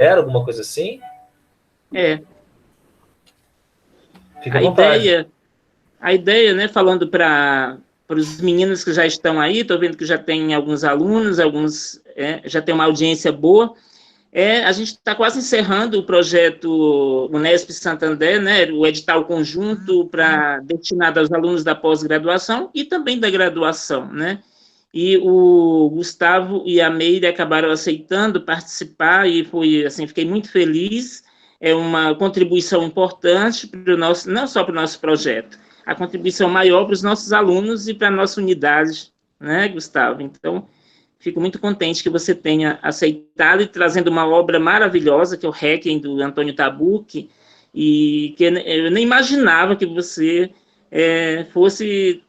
Era alguma coisa assim? É. Fica à vontade. A ideia, né, falando para os meninos que já estão aí, estou vendo que já tem alguns alunos, já tem uma audiência boa. A gente está quase encerrando o projeto Unesp Santander, né, o edital conjunto destinado aos alunos da pós-graduação e também da graduação, né? E o Gustavo e a Meire acabaram aceitando participar e foi assim, fiquei muito feliz. É uma contribuição importante para o nosso, não só para o nosso projeto, a contribuição maior para os nossos alunos e para a nossa unidade, né, Gustavo? Então, fico muito contente que você tenha aceitado e trazendo uma obra maravilhosa, que é o Requiem, do Antônio Tabucchi, e que eu nem imaginava que você fosse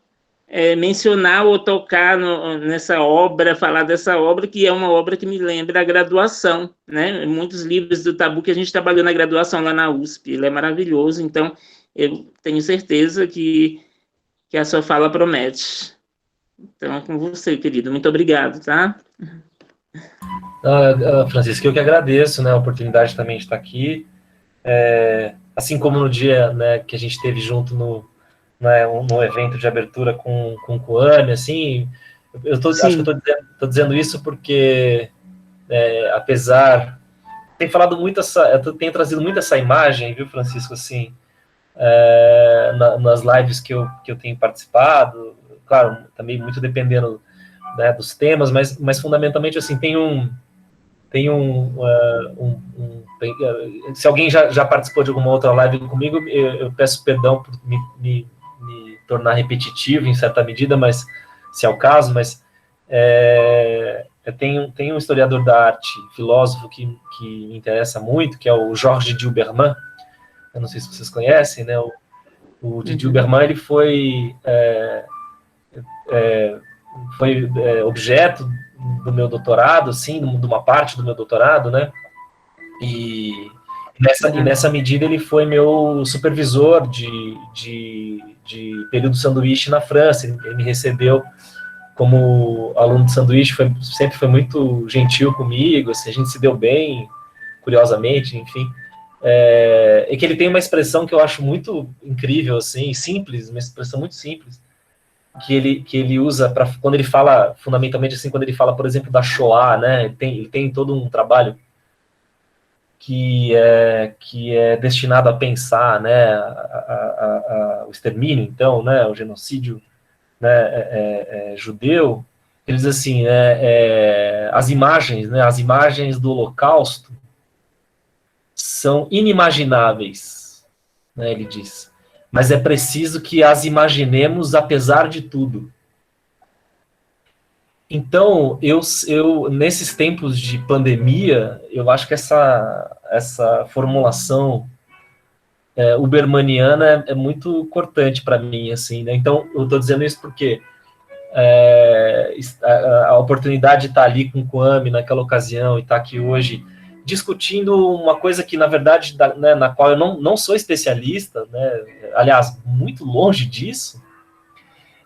mencionar ou tocar nessa obra, falar dessa obra, que é uma obra que me lembra a graduação, né? Muitos livros do Tabucchi a gente trabalhou na graduação lá na USP, ele é maravilhoso, então eu tenho certeza que a sua fala promete. Então é com você, querido. Muito obrigado, tá? Francisco, eu que agradeço, né, a oportunidade também de estar aqui. Assim como no dia, né, que a gente esteve junto no evento de abertura com o Coame, assim, acho que eu tô dizendo isso porque, apesar... Tenho trazido muito essa imagem, viu, Francisco, assim, nas lives que eu tenho participado, claro, também muito dependendo, né, dos temas, mas fundamentalmente, assim, se alguém já participou de alguma outra live comigo, eu peço perdão por me tornar repetitivo em certa medida, mas se é o caso, mas tem um historiador da arte, filósofo que me interessa muito, que é o Georges Dilberman. Eu não sei se vocês conhecem, né? O Dilberman, ele foi objeto do meu doutorado, assim, de uma parte do meu doutorado, né? E nessa medida ele foi meu supervisor de período sanduíche na França. Ele me recebeu como aluno de sanduíche, sempre foi muito gentil comigo, assim, a gente se deu bem, curiosamente, enfim. É que ele tem uma expressão que eu acho muito incrível, assim, simples, uma expressão muito simples, que ele usa para quando ele fala, fundamentalmente, assim, quando ele fala, por exemplo, da Shoah, né? Ele tem todo um trabalho que é destinado a pensar, né, o extermínio, então, né, o genocídio, né, judeu. Ele diz assim, as imagens do Holocausto são inimagináveis, né, ele diz, mas é preciso que as imaginemos apesar de tudo. Então, nesses tempos de pandemia, eu acho que essa formulação ubermaniana é muito cortante para mim, assim, né? Então, eu estou dizendo isso porque a oportunidade de estar ali com o Coame naquela ocasião e estar aqui hoje discutindo uma coisa que, na verdade, né, na qual eu não sou especialista, né? Aliás, muito longe disso,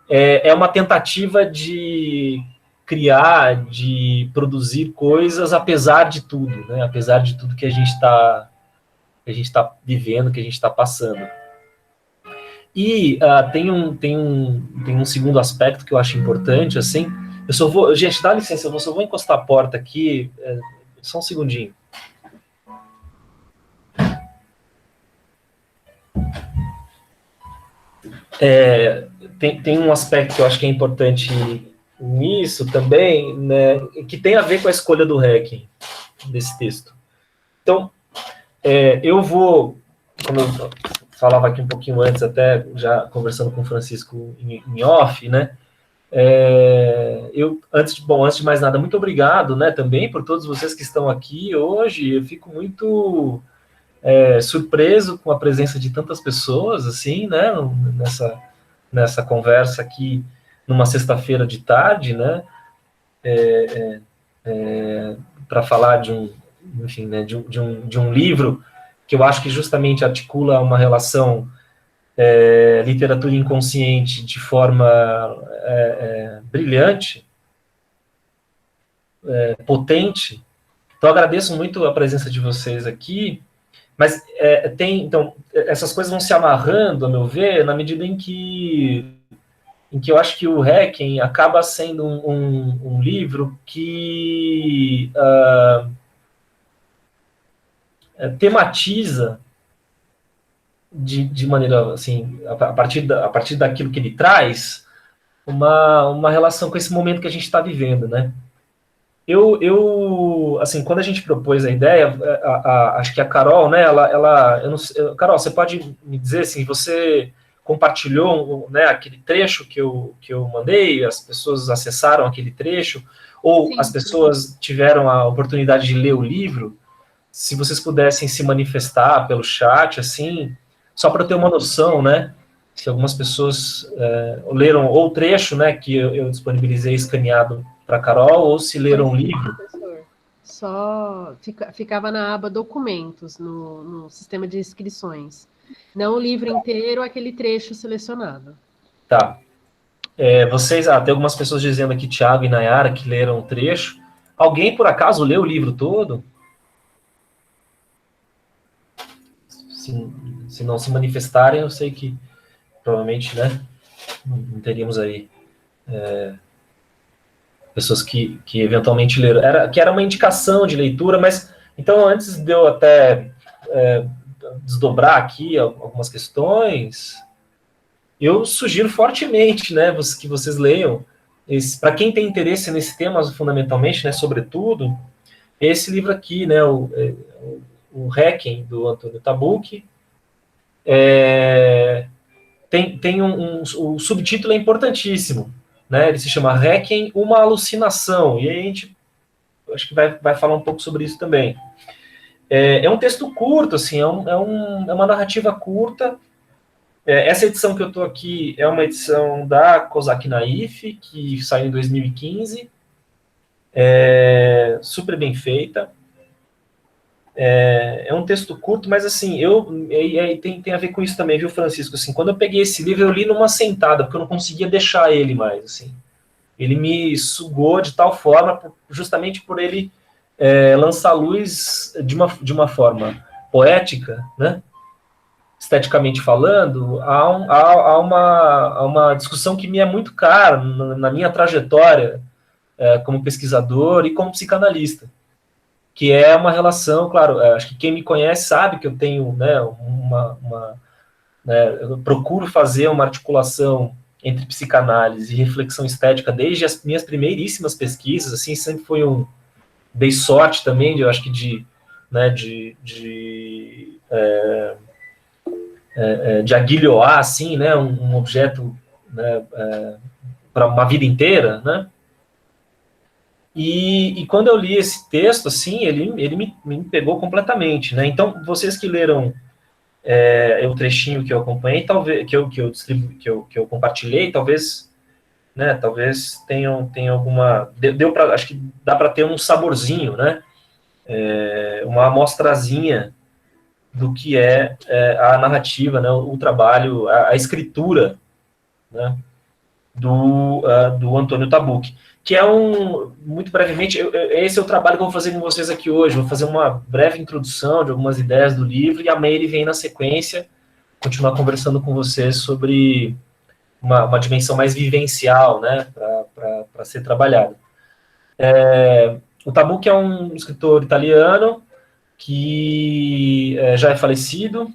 é uma tentativa de criar, de produzir coisas apesar de tudo, né? Apesar de tudo que a gente está vivendo, que a gente está passando. E tem um segundo aspecto que eu acho importante, assim. Gente, dá licença, eu só vou encostar a porta aqui, só um segundinho. Tem um aspecto que eu acho que é importante nisso também, né, que tem a ver com a escolha do Requiem, desse texto. Então, eu vou, como eu falava aqui um pouquinho antes, até já conversando com o Francisco em off, né, antes de mais nada, muito obrigado, né, também por todos vocês que estão aqui hoje. Eu fico muito surpreso com a presença de tantas pessoas, assim, né, nessa conversa aqui, numa sexta-feira de tarde, né, para falar enfim, né, de um livro que eu acho que justamente articula uma relação literatura inconsciente de forma potente, Então, agradeço muito a presença de vocês aqui, mas então, essas coisas vão se amarrando, a meu ver, na medida em que eu acho que o Requiem acaba sendo um livro que tematiza de maneira, assim, a partir daquilo que ele traz, uma relação com esse momento que a gente está vivendo, né? Assim, quando a gente propôs a ideia, acho que a Carol, né, eu não sei, Carol, você pode me dizer, assim, você compartilhou, né, aquele trecho que eu mandei, as pessoas acessaram aquele trecho, ou Sim. As pessoas tiveram a oportunidade de ler o livro? Se vocês pudessem se manifestar pelo chat, assim, só para ter uma noção, né, se algumas pessoas leram ou o trecho, né, que eu disponibilizei escaneado para Carol, ou se leram um livro. Professor, só ficava na aba documentos, no sistema de inscrições. Não o livro inteiro, aquele trecho selecionado. Tá. Vocês, tem algumas pessoas dizendo aqui, Thiago e Nayara, que leram o trecho. Alguém, por acaso, leu o livro todo? Se não se manifestarem, eu sei que provavelmente, né, não teríamos aí pessoas que eventualmente leram. Que era uma indicação de leitura, mas então antes de eu até desdobrar aqui algumas questões, eu sugiro fortemente, né, que vocês leiam. Para quem tem interesse nesse tema, fundamentalmente, né, sobretudo, esse livro aqui, né, o Requiem, do Antônio Tabucchi. Tem o subtítulo é importantíssimo, né? Ele se chama Requiem, uma alucinação, e aí a gente acho que vai falar um pouco sobre isso também. É um texto curto, assim, é uma narrativa curta. Essa edição que eu estou aqui é uma edição da Kozak Naif, que saiu em 2015, super bem feita. É um texto curto, mas assim, tem a ver com isso também, viu, Francisco? Assim, quando eu peguei esse livro, eu li numa sentada, porque eu não conseguia deixar ele mais, assim. Ele me sugou de tal forma, justamente por ele lançar luz de uma forma poética, né? Esteticamente falando, há uma discussão que me é muito cara na minha trajetória como pesquisador e como psicanalista, que é uma relação, claro, acho que quem me conhece sabe que eu tenho, né, eu procuro fazer uma articulação entre psicanálise e reflexão estética desde as minhas primeiríssimas pesquisas, assim, sempre foi dei sorte também, eu acho que de aguilhoar, assim, né, um objeto, né, para uma vida inteira, né. E quando eu li esse texto, assim, ele me pegou completamente, né? Então, vocês que leram o trechinho que eu acompanhei, talvez que eu compartilhei, talvez tenham alguma, acho que dá para ter um saborzinho, né? Uma amostrazinha do que é a narrativa, né? O trabalho, a escritura, né? Do Antônio Tabucchi, que muito brevemente, esse é o trabalho que eu vou fazer com vocês aqui hoje, vou fazer uma breve introdução de algumas ideias do livro, e a Meire vem na sequência, continuar conversando com vocês sobre uma dimensão mais vivencial, né, para ser trabalhada. O Tabucchi é um escritor italiano, que já é falecido.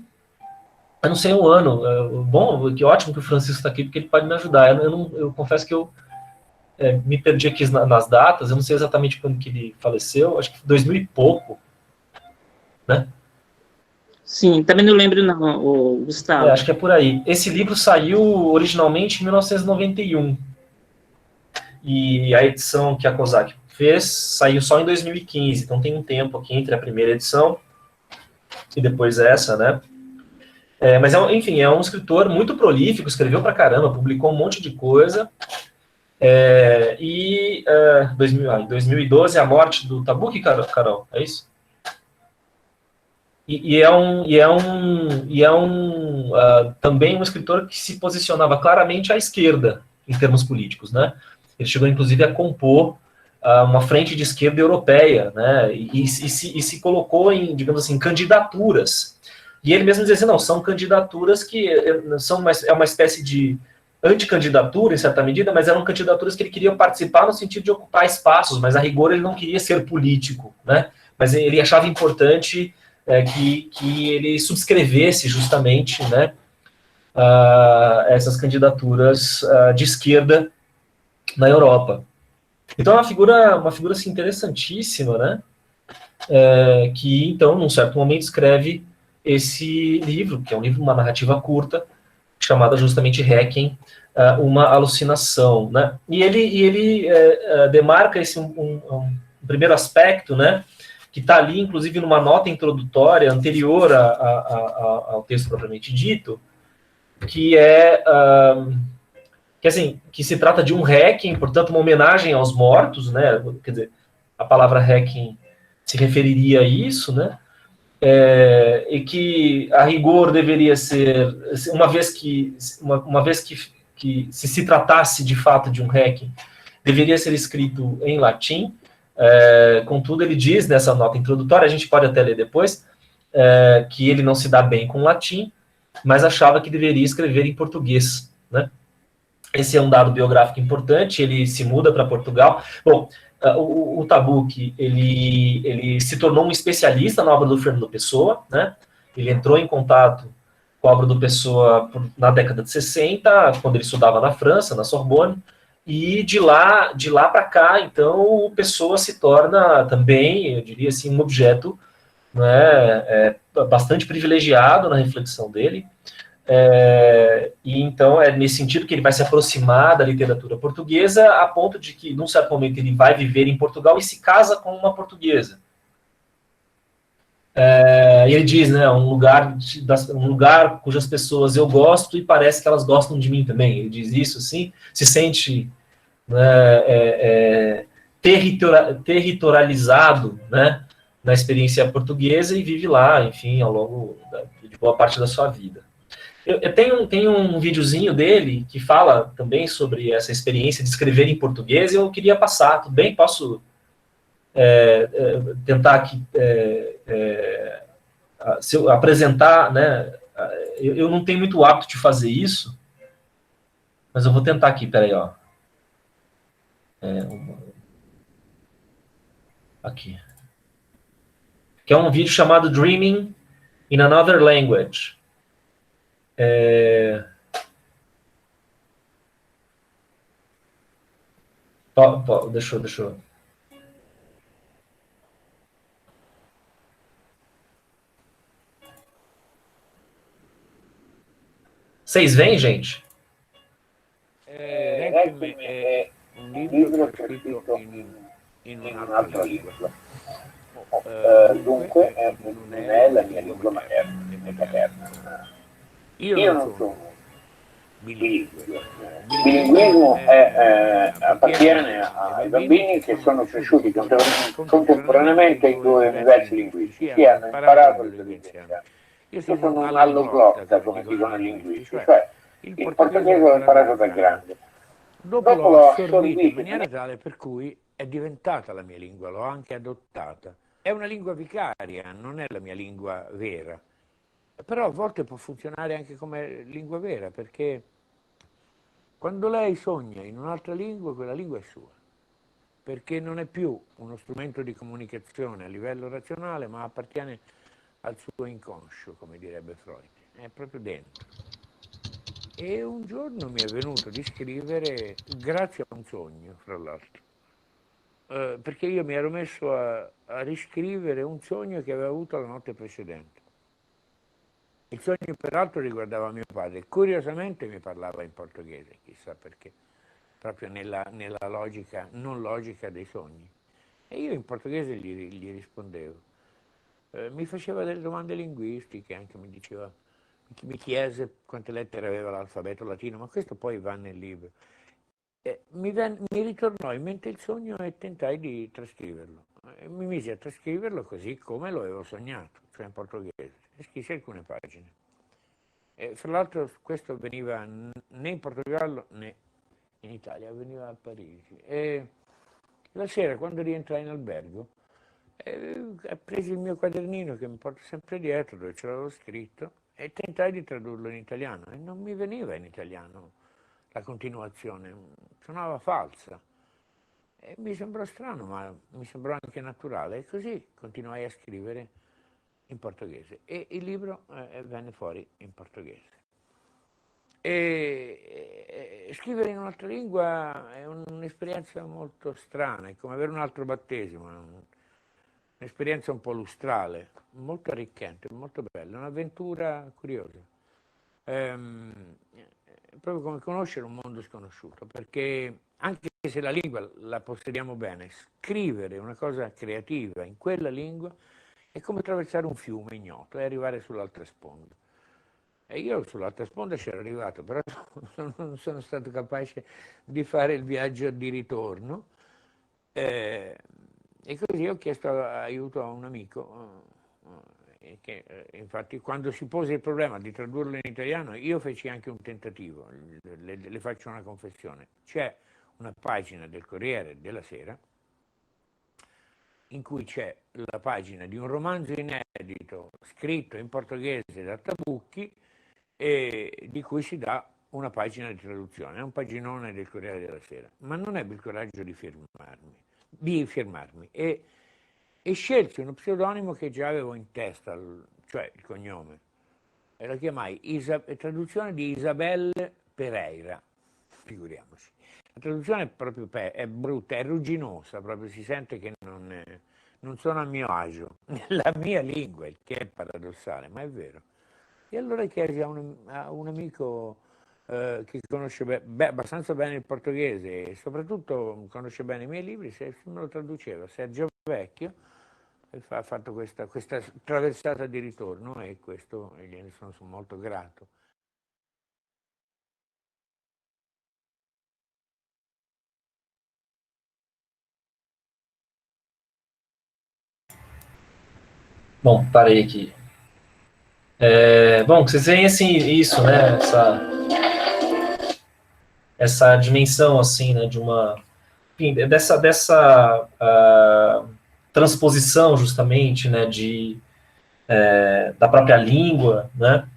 Eu não sei o ano. Bom, que ótimo que o Francisco está aqui, porque ele pode me ajudar. Eu confesso que eu me perdi aqui nas datas, eu não sei exatamente quando que ele faleceu, acho que 2000 e pouco, né? Sim, também não lembro não, Gustavo. Acho que é por aí. Esse livro saiu originalmente em 1991, e a edição que a Kozak fez saiu só em 2015, então tem um tempo aqui entre a primeira edição e depois essa, né? Mas, enfim, é um escritor muito prolífico, escreveu pra caramba, publicou um monte de coisa. Em 2012, a morte do Tabucchi, Carol, é isso? Também um escritor que se posicionava claramente à esquerda, em termos políticos, né? Ele chegou, inclusive, a compor uma frente de esquerda europeia, né, e se colocou em, digamos assim, candidaturas. E ele mesmo dizia assim, não, são candidaturas que é uma espécie de anticandidatura, em certa medida, mas eram candidaturas que ele queria participar no sentido de ocupar espaços, mas a rigor ele não queria ser político, né, mas ele achava importante que ele subscrevesse justamente, né, essas candidaturas de esquerda na Europa. Então é uma figura assim, interessantíssima, né? Que então, num certo momento, escreve esse livro, que é um livro, uma narrativa curta, chamada justamente Requiem, uma alucinação, né? E ele demarca esse um primeiro aspecto, né? Que está ali, inclusive, numa nota introdutória anterior ao texto propriamente dito, que que se trata de um requiem, portanto, uma homenagem aos mortos, né? Quer dizer, a palavra requiem se referiria a isso, né? E que a rigor deveria ser, uma vez que se tratasse de fato de um requiem, deveria ser escrito em latim. Contudo, ele diz nessa nota introdutória, a gente pode até ler depois, que ele não se dá bem com latim, mas achava que deveria escrever em português, né? Esse é um dado biográfico importante, ele se muda para Portugal. Bom, o Tabucchi, ele se tornou um especialista na obra do Fernando Pessoa, né? Ele entrou em contato com a obra do Pessoa na década de 60, quando ele estudava na França, na Sorbonne, e de lá para cá, então, o Pessoa se torna também, eu diria assim, um objeto, né, bastante privilegiado na reflexão dele. E então é nesse sentido que ele vai se aproximar da literatura portuguesa, a ponto de que, num certo momento, ele vai viver em Portugal e se casa com uma portuguesa. E ele diz, né, um lugar cujas pessoas eu gosto e parece que elas gostam de mim também. Ele diz isso, assim, se sente, né, territorializado, né, na experiência portuguesa e vive lá, enfim, ao longo de boa parte da sua vida. Eu tenho um videozinho dele que fala também sobre essa experiência de escrever em português e eu queria passar, tudo bem? Posso tentar aqui se eu apresentar, né? Eu não tenho muito hábito de fazer isso, mas eu vou tentar aqui, peraí, ó. Aqui. Que é um vídeo chamado Dreaming in Another Language. Deixa eu. Vocês veem, gente? Requiem è un libro che è scritto in un'altra lingua. Dunque non è la mia lingua materna. Io non sono bilingue. Il bilinguismo appartiene ai bambini che sono cresciuti contemporaneamente in due universi linguistici e hanno imparato le due lingue insieme. Io sono un alloglotta, come dicono i linguisti, cioè il portoghese l'ho imparato da grande. Dopo l'ho assorbito in maniera tale per cui è diventata la mia lingua, l'ho anche adottata. È una lingua vicaria, non è la mia lingua vera. Però a volte può funzionare anche come lingua vera, perché quando lei sogna in un'altra lingua, quella lingua è sua. Perché non è più uno strumento di comunicazione a livello razionale, ma appartiene al suo inconscio, come direbbe Freud. È proprio dentro. E un giorno mi è venuto di scrivere grazie a un sogno, fra l'altro, perché io mi ero messo a riscrivere un sogno che avevo avuto la notte precedente. Il sogno peraltro riguardava mio padre, curiosamente mi parlava in portoghese, chissà perché, proprio nella logica, non logica dei sogni. E io in portoghese gli rispondevo. Mi faceva delle domande linguistiche, anche mi chiese quante lettere aveva l'alfabeto latino, ma questo poi va nel libro. Mi ritornò in mente il sogno e tentai di trascriverlo. Mi misi a trascriverlo così come lo avevo sognato, cioè in portoghese, e scrissi alcune pagine. Fra l'altro questo avveniva né in Portogallo né in Italia, avveniva a Parigi. La sera, quando rientrai in albergo, presi il mio quadernino che mi porto sempre dietro, dove ce l'avevo scritto, e tentai di tradurlo in italiano, e non mi veniva in italiano la continuazione, suonava falsa. E mi sembrò strano, ma mi sembrò anche naturale, e così continuai a scrivere in portoghese, e il libro venne fuori in portoghese. E scrivere in un'altra lingua è un'esperienza molto strana, è come avere un altro battesimo, un'esperienza un po' lustrale, molto arricchente, molto bella, un'avventura curiosa. Proprio come conoscere un mondo sconosciuto, perché anche se la lingua la possediamo bene, scrivere una cosa creativa in quella lingua è come attraversare un fiume ignoto e arrivare sull'altra sponda. E io sull'altra sponda c'ero arrivato, però non sono stato capace di fare il viaggio di ritorno. E così ho chiesto aiuto a un amico, che infatti quando si pose il problema di tradurlo in italiano, io feci anche un tentativo, le faccio una confessione. C'è una pagina del Corriere della Sera in cui c'è la pagina di un romanzo inedito scritto in portoghese da Tabucchi, e di cui si dà una pagina di traduzione, è un paginone del Corriere della Sera, ma non ebbi il coraggio di firmarmi e scelsi uno pseudonimo che già avevo in testa, cioè il cognome, e lo chiamai traduzione di Isabelle Pereira, figuriamoci. La traduzione è proprio è brutta, è rugginosa, proprio si sente che non sono a mio agio nella mia lingua, il che è paradossale, ma è vero. E allora chiesi a un amico che conosce abbastanza bene il portoghese e soprattutto conosce bene i miei libri, se me lo traduceva, Sergio Vecchio, ha fatto questa traversata di ritorno, e questo gliene sono molto grato. Bom, parei aqui. Bom, vocês veem assim, isso, né? Essa dimensão, assim, né? De uma. Enfim, dessa transposição, justamente, né? Da própria língua, né?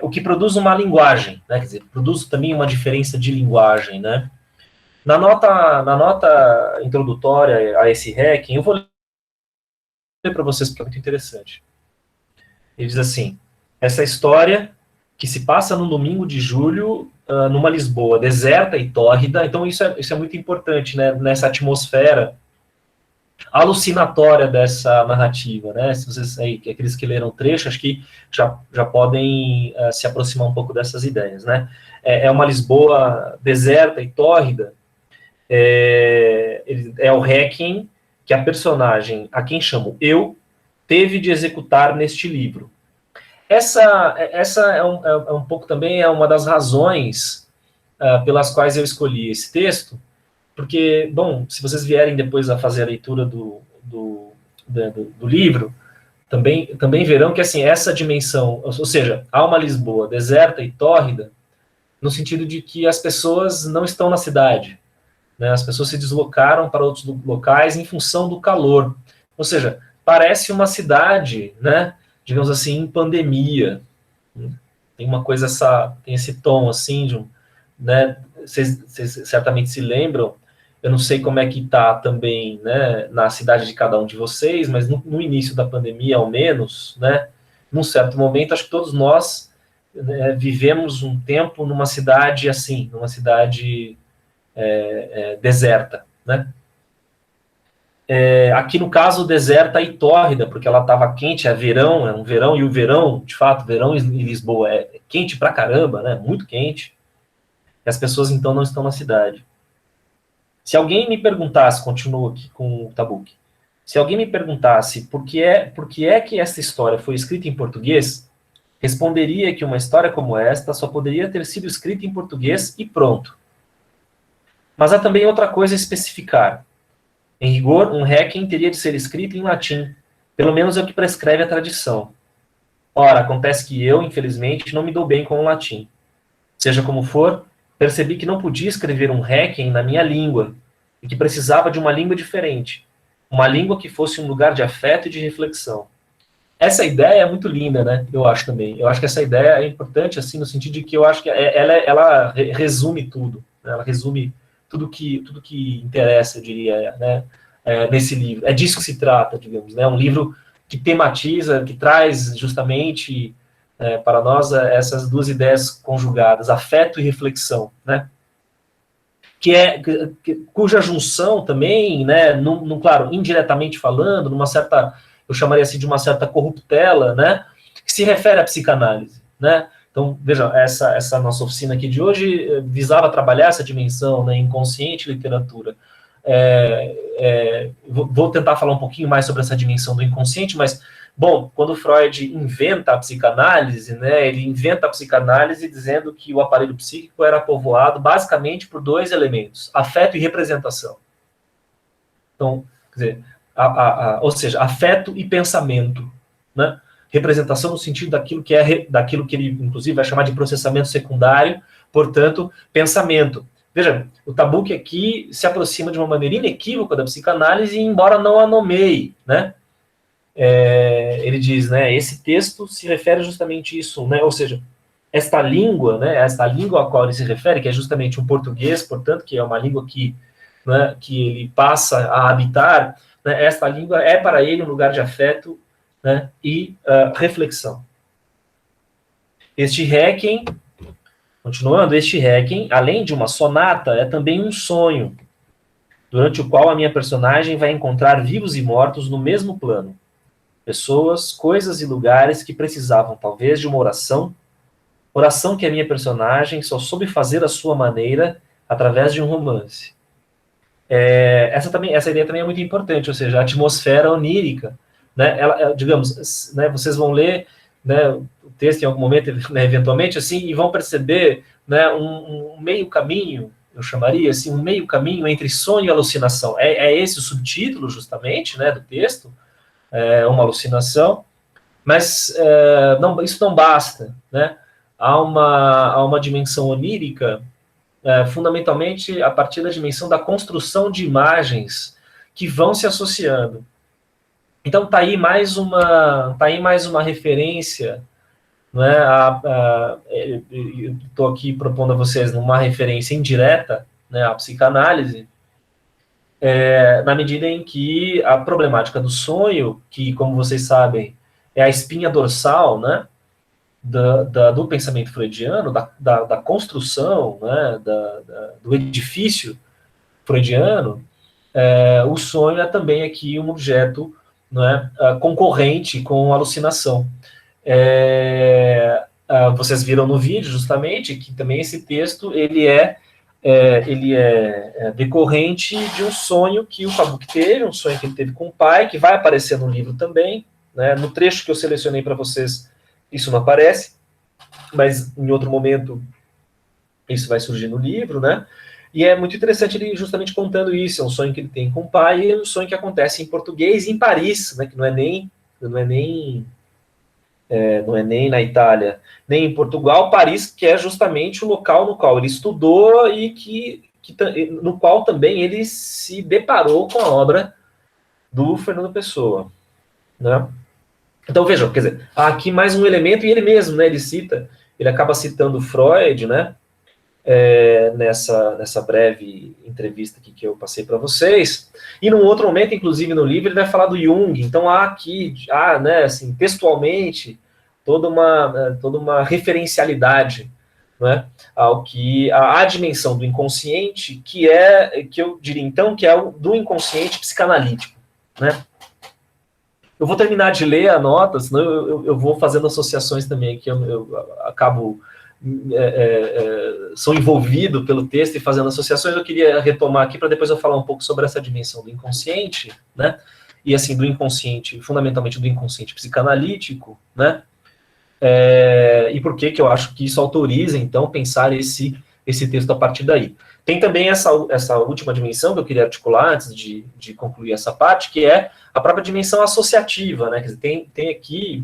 O que produz uma linguagem, né? Quer dizer, produz também uma diferença de linguagem, né? Na nota introdutória a esse hacking, eu vou ler para vocês porque é muito interessante. Ele diz assim: essa história que se passa no domingo de julho, numa Lisboa deserta e tórrida. Então isso é muito importante, né, nessa atmosfera alucinatória dessa narrativa, né? Se vocês aí, aqueles que leram o trecho, acho que já podem se aproximar um pouco dessas ideias, né? É uma Lisboa deserta e tórrida. É o hacking que a personagem, a quem chamo eu, teve de executar neste livro. Essa é um pouco também uma das razões pelas quais eu escolhi esse texto, porque, bom, se vocês vierem depois a fazer a leitura do livro, também verão que, assim, essa dimensão, ou seja, há uma Lisboa deserta e tórrida, no sentido de que as pessoas não estão na cidade, né? As pessoas se deslocaram para outros locais em função do calor, ou seja, parece uma cidade, né, digamos assim, em pandemia. Tem uma coisa, tem esse tom assim, né? Vocês certamente se lembram, eu não sei como é que está também, né, na cidade de cada um de vocês, mas no início da pandemia, ao menos, né, num certo momento, acho que todos nós, né, vivemos um tempo numa cidade assim, numa cidade deserta, né? Aqui no caso deserta e tórrida, porque ela estava quente, é um verão, e o verão, de fato, verão em Lisboa é quente pra caramba, né, muito quente, e as pessoas então não estão na cidade. Se alguém me perguntasse, continuo aqui com o Tabucchi, se alguém me perguntasse por que é que essa história foi escrita em português, responderia que uma história como esta só poderia ter sido escrita em português e pronto. Mas há também outra coisa a especificar. Em rigor, um hacking teria de ser escrito em latim, pelo menos é o que prescreve a tradição. Ora, acontece que eu, infelizmente, não me dou bem com o latim. Seja como for, percebi que não podia escrever um hacking na minha língua, e que precisava de uma língua diferente, uma língua que fosse um lugar de afeto e de reflexão. Essa ideia é muito linda, né? Eu acho também. Eu acho que essa ideia é importante, assim, no sentido de que eu acho que ela resume tudo, né? Ela resume tudo que interessa, eu diria, né? Nesse livro. É disso que se trata, digamos, né? Um livro que tematiza, que traz justamente para nós essas duas ideias conjugadas, afeto e reflexão, né? Cuja junção também, né? Claro, indiretamente falando, numa certa, eu chamaria assim de uma certa corruptela, né? Que se refere à psicanálise, né? Então, veja, essa nossa oficina aqui de hoje visava trabalhar essa dimensão, né, inconsciente e literatura. Vou tentar falar um pouquinho mais sobre essa dimensão do inconsciente, mas, bom, quando Freud inventa a psicanálise, né, ele inventa a psicanálise dizendo que o aparelho psíquico era povoado basicamente por dois elementos, afeto e representação. Então, quer dizer, ou seja, afeto e pensamento, né? Representação no sentido daquilo que ele, inclusive, vai chamar de processamento secundário, portanto, pensamento. Veja, o Tabuk aqui se aproxima de uma maneira inequívoca da psicanálise, embora não a nomeie, né? Ele diz, né, esse texto se refere justamente a isso, né? Ou seja, esta língua, né, esta língua a qual ele se refere, que é justamente o português, portanto, que é uma língua que, né, que ele passa a habitar, né, esta língua é para ele um lugar de afeto, né, e reflexão. Este Requiem, continuando, este Requiem, além de uma sonata, é também um sonho, durante o qual a minha personagem vai encontrar vivos e mortos no mesmo plano. Pessoas, coisas e lugares que precisavam talvez de uma oração que a minha personagem só soube fazer à sua maneira através de um romance. Essa ideia também é muito importante, ou seja, a atmosfera onírica, né, digamos, né, vocês vão ler, né, o texto em algum momento, né, eventualmente, assim, e vão perceber, né, um meio caminho, eu chamaria assim, um meio caminho entre sonho e alucinação. É esse o subtítulo, justamente, né, do texto, uma alucinação, mas isso não basta, né? Há uma dimensão onírica, fundamentalmente a partir da dimensão da construção de imagens que vão se associando. Então tá aí mais uma referência, né? Eu estou aqui propondo a vocês uma referência indireta, né, à psicanálise, na medida em que a problemática do sonho, que, como vocês sabem, é a espinha dorsal, né, do pensamento freudiano, da construção, né, do edifício freudiano, o sonho é também aqui um objeto, né, concorrente com a alucinação. Vocês viram no vídeo, justamente, que também esse texto ele é decorrente de um sonho que o Tabuk teve, um sonho que ele teve com o pai, que vai aparecer no livro também, né? No trecho que eu selecionei para vocês, isso não aparece, mas em outro momento isso vai surgir no livro, né? E é muito interessante ele justamente contando isso, é um sonho que ele tem com o pai, e é um sonho que acontece em português em Paris, né? Que não é nem na Itália, nem em Portugal, Paris, que é justamente o local no qual ele estudou e no qual também ele se deparou com a obra do Fernando Pessoa, né? Então, vejam, quer dizer, há aqui mais um elemento, e ele mesmo, né, ele acaba citando Freud, né, nessa breve entrevista aqui que eu passei para vocês, e num outro momento, inclusive no livro, ele vai falar do Jung. Então há aqui, né, assim, textualmente, toda uma referencialidade, né, à dimensão do inconsciente, que eu diria então que é o do inconsciente psicanalítico, né. Eu vou terminar de ler a nota, senão eu vou fazendo associações também, que eu acabo sou envolvido pelo texto e fazendo associações. Eu queria retomar aqui para depois eu falar um pouco sobre essa dimensão do inconsciente, né? E assim, do inconsciente, fundamentalmente do inconsciente psicanalítico, né? E por que eu acho que isso autoriza, então, pensar esse texto a partir daí. Tem também essa última dimensão que eu queria articular antes de concluir essa parte, que é a própria dimensão associativa, né? Quer dizer, tem aqui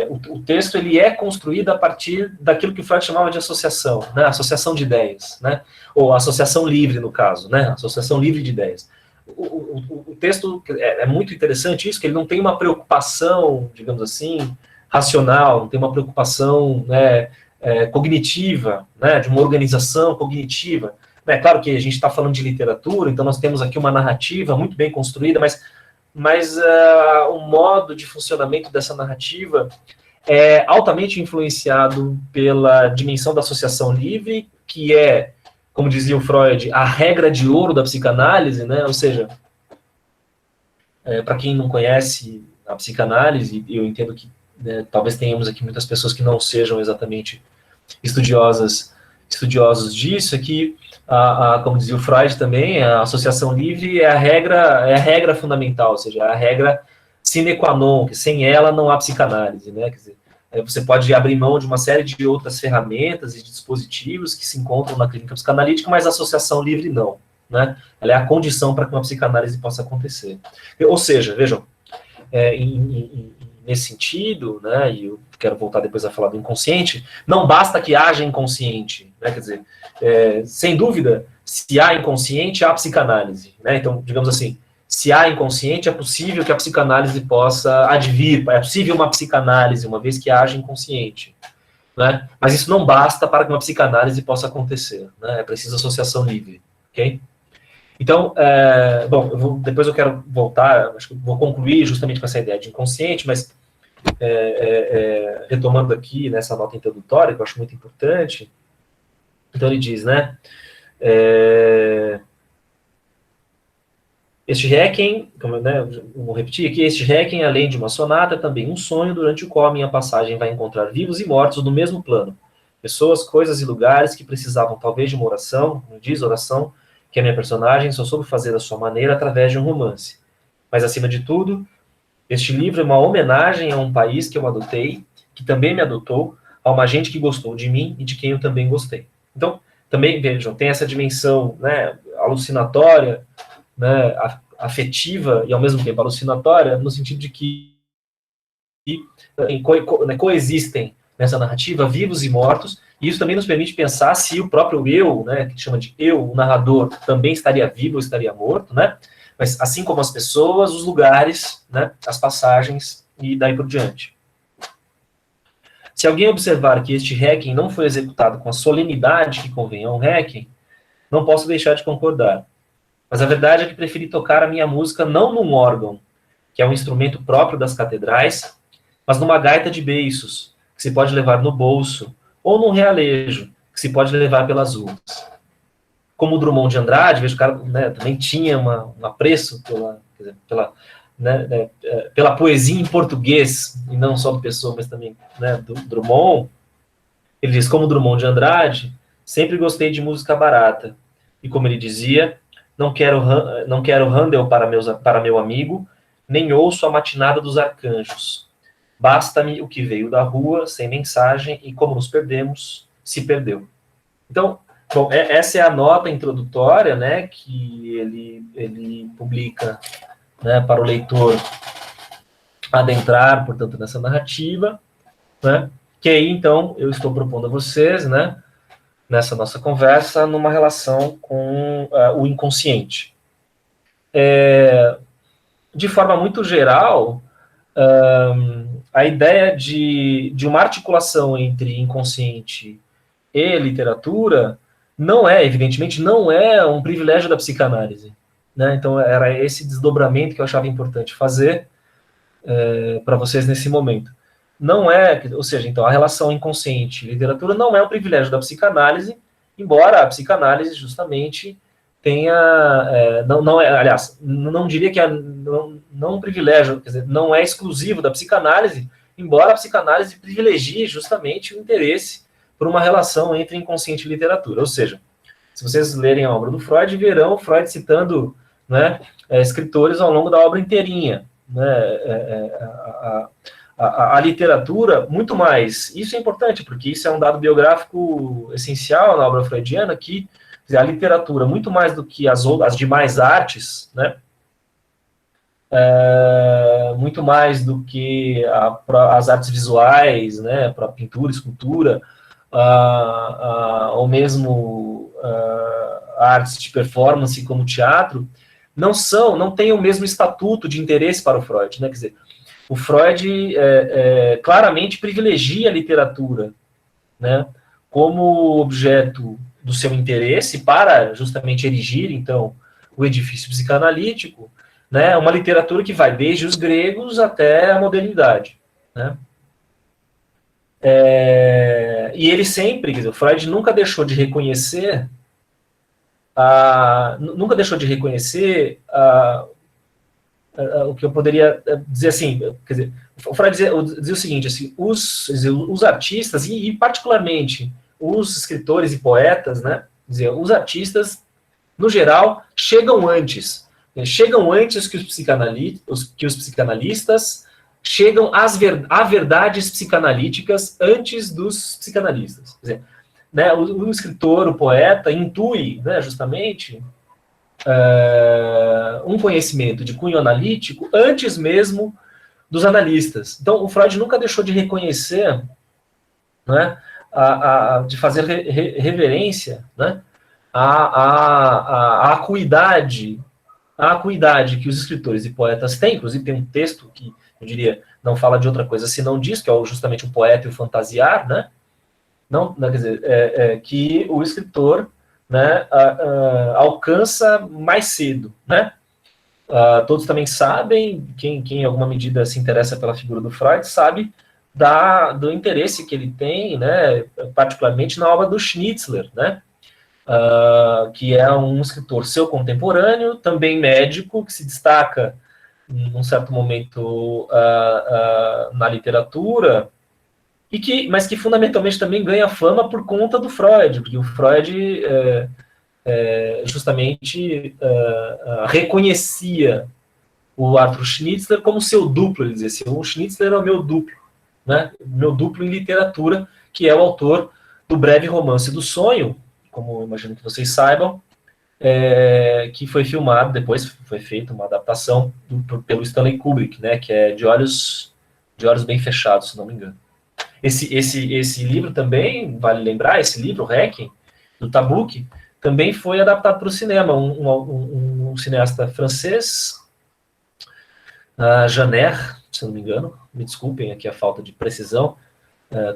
o texto ele é construído a partir daquilo que Freud chamava de associação, né? Associação de ideias, né? Ou associação livre, no caso, né? Associação livre de ideias. O texto é muito interessante isso, que ele não tem uma preocupação, digamos assim, racional, não tem uma preocupação, né, cognitiva, né, de uma organização cognitiva. É claro que a gente está falando de literatura, então nós temos aqui uma narrativa muito bem construída, mas o modo de funcionamento dessa narrativa é altamente influenciado pela dimensão da associação livre, que é, como dizia o Freud, a regra de ouro da psicanálise, né? Ou seja, para quem não conhece a psicanálise, eu entendo que, né, talvez tenhamos aqui muitas pessoas que não sejam exatamente estudiosos disso, é que, como dizia o Freud também, a associação livre é a regra fundamental, ou seja, a regra sine qua non, que sem ela não há psicanálise, né? Quer dizer, você pode abrir mão de uma série de outras ferramentas e dispositivos que se encontram na clínica psicanalítica, mas a associação livre não, né? Ela é a condição para que uma psicanálise possa acontecer. Ou seja, vejam, nesse sentido, né, e eu quero voltar depois a falar do inconsciente, não basta que haja inconsciente, né, quer dizer, sem dúvida, se há inconsciente, há psicanálise, né, então, digamos assim, se há inconsciente, é possível que a psicanálise possa advir, é possível uma psicanálise, uma vez que haja inconsciente, né, mas isso não basta para que uma psicanálise possa acontecer, né, é preciso associação livre, ok? Então, bom, depois eu quero voltar, acho que vou concluir justamente com essa ideia de inconsciente, mas retomando aqui nessa nota introdutória, que eu acho muito importante, então ele diz, né, este Requiem, vou repetir aqui, este Requiem, além de uma sonata, é também um sonho durante o qual a minha passagem vai encontrar vivos e mortos no mesmo plano, pessoas, coisas e lugares que precisavam talvez de uma oração, como diz oração, que a minha personagem só soube fazer da sua maneira através de um romance. Mas, acima de tudo, este livro é uma homenagem a um país que eu adotei, que também me adotou, a uma gente que gostou de mim e de quem eu também gostei. Então, também, vejam, tem essa dimensão, né, alucinatória, né, afetiva e, ao mesmo tempo, alucinatória, no sentido de que coexistem nessa narrativa vivos e mortos, e isso também nos permite pensar se o próprio eu, né, que chama de eu, o narrador, também estaria vivo ou estaria morto, né? Mas assim como as pessoas, os lugares, né, as passagens e daí por diante. Se alguém observar que este Requiem não foi executado com a solenidade que convém a um Requiem, não posso deixar de concordar. Mas a verdade é que preferi tocar a minha música não num órgão, que é um instrumento próprio das catedrais, mas numa gaita de beiços, que se pode levar no bolso, ou num realejo, que se pode levar pelas ruas. Como o Drummond de Andrade, vejo que o cara, né, também tinha um apreço pela poesia em português, e não só do Pessoa, mas também, né, do Drummond. Ele diz, como Drummond de Andrade, sempre gostei de música barata. E como ele dizia, não quero Handel para meu amigo, nem ouço a matinada dos arcanjos. Basta-me o que veio da rua, sem mensagem, e como nos perdemos, se perdeu. Então, bom, essa é a nota introdutória, né, que ele publica, né, para o leitor adentrar, portanto, nessa narrativa, né, que aí, então, eu estou propondo a vocês, né, nessa nossa conversa, numa relação com o inconsciente. De forma muito geral, a ideia de uma articulação entre inconsciente e literatura evidentemente, não é um privilégio da psicanálise, né? Então, era esse desdobramento que eu achava importante fazer para vocês nesse momento. Não é, ou seja, então, a relação inconsciente e literatura não é um privilégio da psicanálise, embora a psicanálise justamente tenha, aliás, não diria que não um privilégio, quer dizer, não é exclusivo da psicanálise, embora a psicanálise privilegie justamente o interesse por uma relação entre inconsciente e literatura. Ou seja, se vocês lerem a obra do Freud, verão Freud citando, né, escritores ao longo da obra inteirinha, né, a literatura, muito mais. Isso é importante, porque isso é um dado biográfico essencial na obra freudiana, que a literatura, muito mais do que as demais artes, né, muito mais do que as artes visuais, né, para pintura, escultura, ou mesmo artes de performance como teatro, não têm o mesmo estatuto de interesse para o Freud, né? Quer dizer, o Freud claramente privilegia a literatura, né, como objeto do seu interesse para justamente erigir, então, o edifício psicanalítico, né, uma literatura que vai desde os gregos até a modernidade, né. E ele sempre, quer dizer, o Freud nunca deixou de reconhecer o que eu poderia dizer assim, quer dizer, o Freud dizia o seguinte, assim, os artistas, e particularmente os escritores e poetas, né, dizer, os artistas, no geral, chegam antes que os psicanalistas, chegam a verdades psicanalíticas antes dos psicanalistas. Quer dizer, né, o escritor, o poeta, intui, né, justamente, um conhecimento de cunho analítico antes mesmo dos analistas. Então, o Freud nunca deixou de reconhecer, né, de fazer reverência, né, à acuidade que os escritores e poetas têm. Inclusive tem um texto que, eu diria, não fala de outra coisa senão disso, que é justamente o poeta e o fantasiar, né? Não, quer dizer, que o escritor, né, alcança mais cedo, né? Todos também sabem, quem em alguma medida se interessa pela figura do Freud, sabe do interesse que ele tem, né, particularmente na obra do Schnitzler, né? Que é um escritor seu contemporâneo, também médico, que se destaca num certo momento na literatura, mas que fundamentalmente também ganha fama por conta do Freud, porque o Freud justamente reconhecia o Arthur Schnitzler como seu duplo, ele dizia assim, o Schnitzler é o meu duplo, né? Meu duplo em literatura, que é o autor do Breve Romance do Sonho, como eu imagino que vocês saibam, que foi filmado, depois foi feita uma adaptação pelo Stanley Kubrick, né, que é de olhos bem fechados, se não me engano. Esse livro também, vale lembrar, esse livro, Requiem, do Tabuk, também foi adaptado para o cinema. Um cineasta francês, Janer, se não me engano, me desculpem aqui a falta de precisão,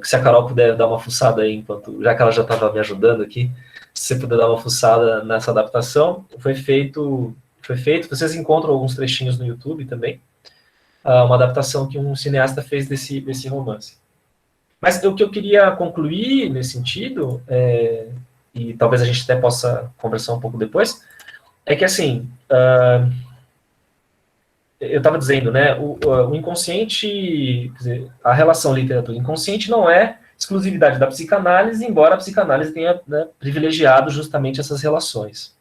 que se a Carol puder dar uma fuçada aí, já que ela já estava me ajudando aqui, se você puder dar uma fuçada nessa adaptação, foi feito, vocês encontram alguns trechinhos no YouTube também, uma adaptação que um cineasta fez desse romance. Mas o que eu queria concluir nesse sentido, e talvez a gente até possa conversar um pouco depois, é que, assim, eu estava dizendo, né, o inconsciente, quer dizer, a relação literatura-inconsciente não é exclusividade da psicanálise, embora a psicanálise tenha, né, privilegiado justamente essas relações.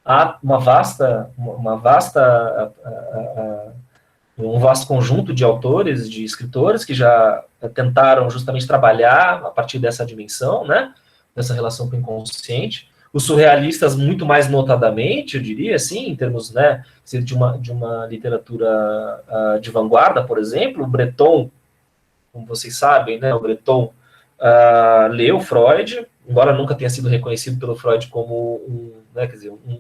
Há um vasto conjunto de autores, de escritores, que já tentaram justamente trabalhar a partir dessa dimensão, né, dessa relação com o inconsciente. Os surrealistas, muito mais notadamente, eu diria, assim, em termos, né, de uma literatura de vanguarda, por exemplo, o Breton, como vocês sabem, né, o Breton leu Freud, embora nunca tenha sido reconhecido pelo Freud como né, quer dizer, um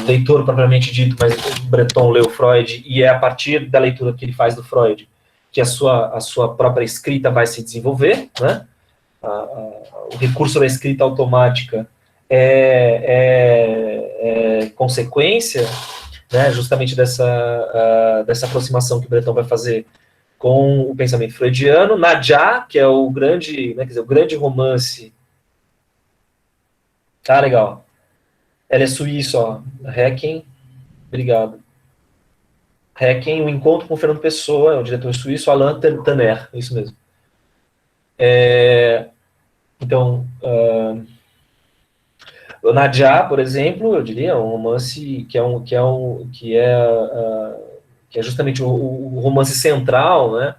leitor propriamente dito, mas o Breton leu Freud, e é a partir da leitura que ele faz do Freud que a sua própria escrita vai se desenvolver, né? O recurso da escrita automática é consequência, né, justamente dessa aproximação que o Breton vai fazer com o pensamento freudiano. Nadja, que é o grande, né, quer dizer, o grande romance. Legal. Ela é suíça, ó. Requiem, obrigado. Requiem, o encontro com o Fernando Pessoa, é o diretor suíço, Alain Tanner, é isso mesmo. Então, o Nadja, por exemplo, eu diria, é um romance que é justamente o romance central, né,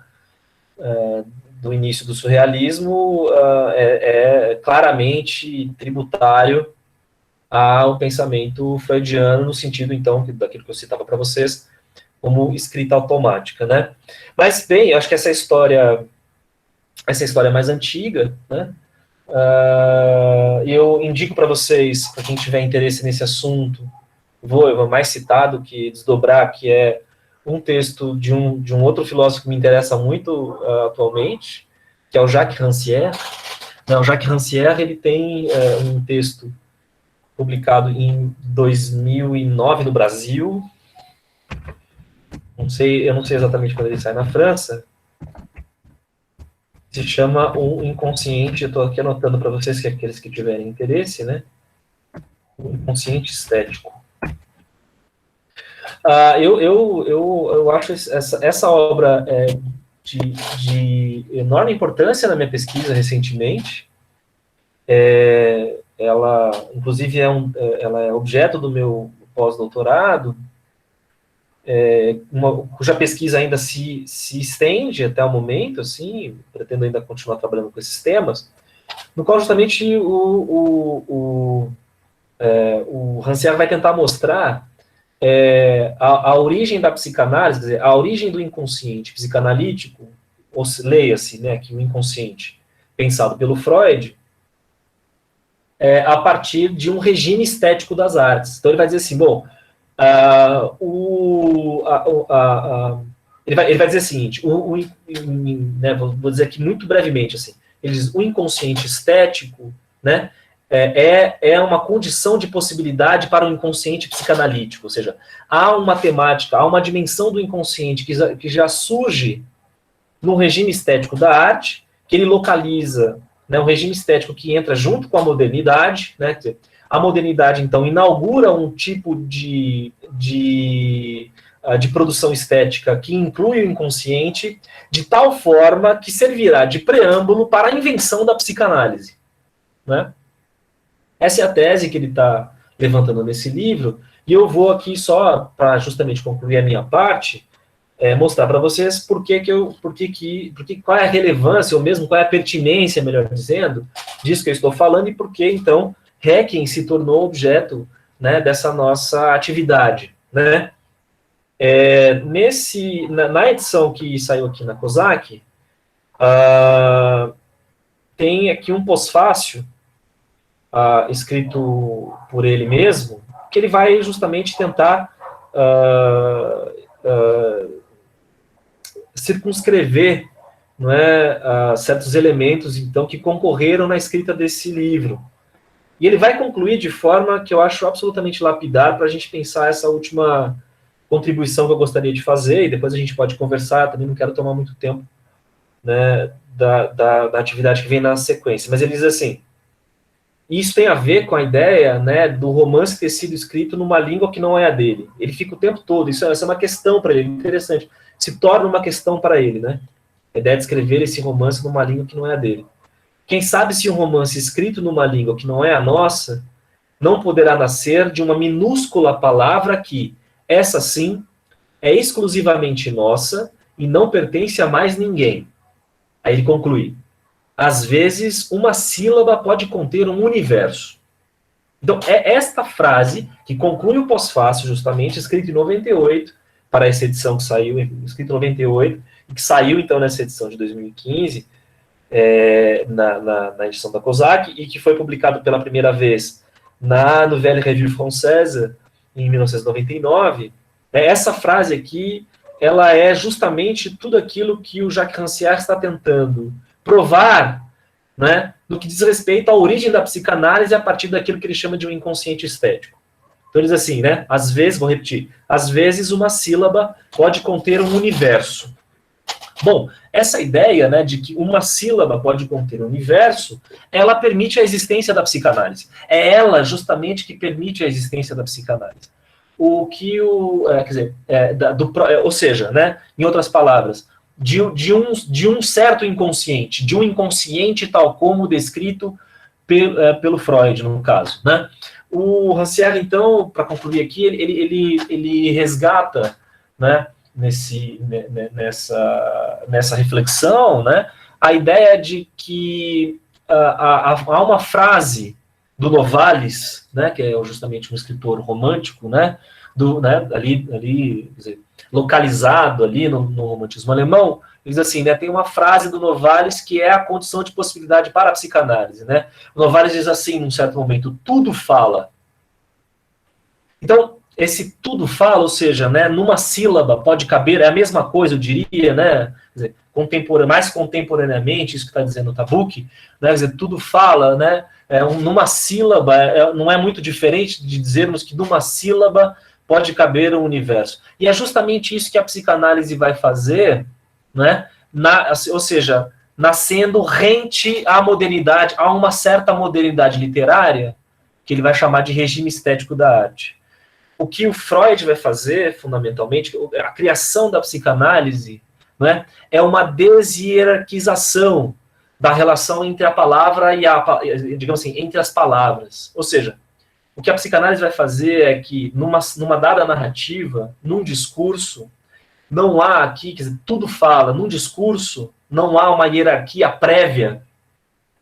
do início do surrealismo, é claramente tributário ao pensamento freudiano, no sentido, então, daquilo que eu citava para vocês, como escrita automática, né? Mas, bem, eu acho que essa história é mais antiga, né? Eu indico para vocês, para quem tiver interesse nesse assunto, eu vou mais citado que desdobrar, que é um texto de um outro filósofo que me interessa muito atualmente, que é o Jacques Rancière. O Jacques Rancière, ele tem um texto publicado em 2009 no Brasil. Eu não sei exatamente quando ele sai na França. Se chama O Inconsciente. Eu estou aqui anotando para vocês, que aqueles que tiverem interesse, né? O Inconsciente Estético. Eu acho essa obra de enorme importância na minha pesquisa recentemente. Ela, inclusive, ela é objeto do meu pós-doutorado, cuja pesquisa ainda se estende até o momento, assim, pretendo ainda continuar trabalhando com esses temas, no qual justamente o Rancière vai tentar mostrar a origem da psicanálise, quer dizer, a origem do inconsciente psicanalítico, leia-se, né, que o inconsciente pensado pelo Freud, a partir de um regime estético das artes. Então ele vai dizer assim, bom, ele vai dizer o seguinte, né, vou dizer aqui muito brevemente, assim, ele diz, o inconsciente estético, né, é uma condição de possibilidade para o inconsciente psicanalítico, ou seja, há uma temática, há uma dimensão do inconsciente que já surge no regime estético da arte, que ele localiza, né, um regime estético que entra junto com a modernidade, né, a modernidade, então, inaugura um tipo de produção estética que inclui o inconsciente, de tal forma que servirá de preâmbulo para a invenção da psicanálise, né? Essa é a tese que ele está levantando nesse livro, e eu vou aqui só, para justamente concluir a minha parte, mostrar para vocês qual é a relevância, ou mesmo qual é a pertinência, melhor dizendo, disso que eu estou falando, e por que, então, Hacking se tornou objeto, né, dessa nossa atividade, né? Na edição que saiu aqui na COSAC, tem aqui um pós-fácil, escrito por ele mesmo, que ele vai justamente tentar circunscrever, não é, certos elementos, então, que concorreram na escrita desse livro. E ele vai concluir de forma que eu acho absolutamente lapidar para a gente pensar essa última contribuição que eu gostaria de fazer, e depois a gente pode conversar, também não quero tomar muito tempo, né, da atividade que vem na sequência. Mas ele diz assim, isso tem a ver com a ideia, né, do romance ter sido escrito numa língua que não é a dele. Ele fica o tempo todo, essa é uma questão para ele, interessante, se torna uma questão para ele, né, a ideia de escrever esse romance numa língua que não é a dele. Quem sabe se um romance escrito numa língua que não é a nossa, não poderá nascer de uma minúscula palavra que, essa sim, é exclusivamente nossa e não pertence a mais ninguém. Aí ele conclui, às vezes uma sílaba pode conter um universo. Então, é esta frase que conclui o pós-fácil, justamente, escrito em 98, para essa edição que saiu, escrito em 98, e que saiu, então, nessa edição de 2015, na edição da COSAC, e que foi publicado pela primeira vez na Nouvelle Revue Française, em 1999, essa frase aqui, ela é justamente tudo aquilo que o Jacques Rancière está tentando provar, né, no que diz respeito à origem da psicanálise a partir daquilo que ele chama de um inconsciente estético. Então ele diz assim, né, às vezes, vou repetir, às vezes uma sílaba pode conter um universo. Bom, essa ideia, né, de que uma sílaba pode conter um universo, ela permite a existência da psicanálise. É ela, justamente, que permite a existência da psicanálise. Ou seja, né, em outras palavras, de um certo inconsciente, de um inconsciente tal como descrito pelo Freud, no caso, né? O Rancière, então, para concluir aqui, ele resgata, né, nessa reflexão, né, a ideia de que há uma frase, do Novalis, né, que é justamente um escritor romântico, né, ali quer dizer, localizado ali no romantismo alemão, diz assim, né, tem uma frase do Novalis que é a condição de possibilidade para a psicanálise, né? O Novalis diz assim, num certo momento, tudo fala. Então, esse tudo fala, ou seja, né, numa sílaba pode caber, é a mesma coisa, eu diria, né, quer dizer, mais contemporaneamente, isso que está dizendo o Tabuk, né, quer dizer, tudo fala, né, numa sílaba, não é muito diferente de dizermos que numa sílaba pode caber o universo. E é justamente isso que a psicanálise vai fazer, né, ou seja, nascendo rente à modernidade, a uma certa modernidade literária, que ele vai chamar de regime estético da arte. O que o Freud vai fazer, fundamentalmente, a criação da psicanálise, né, é uma deshierarquização da relação entre a palavra e digamos assim, entre as palavras. Ou seja, o que a psicanálise vai fazer é que, numa dada narrativa, num discurso, não há aqui, quer dizer, tudo fala, num discurso, não há uma hierarquia prévia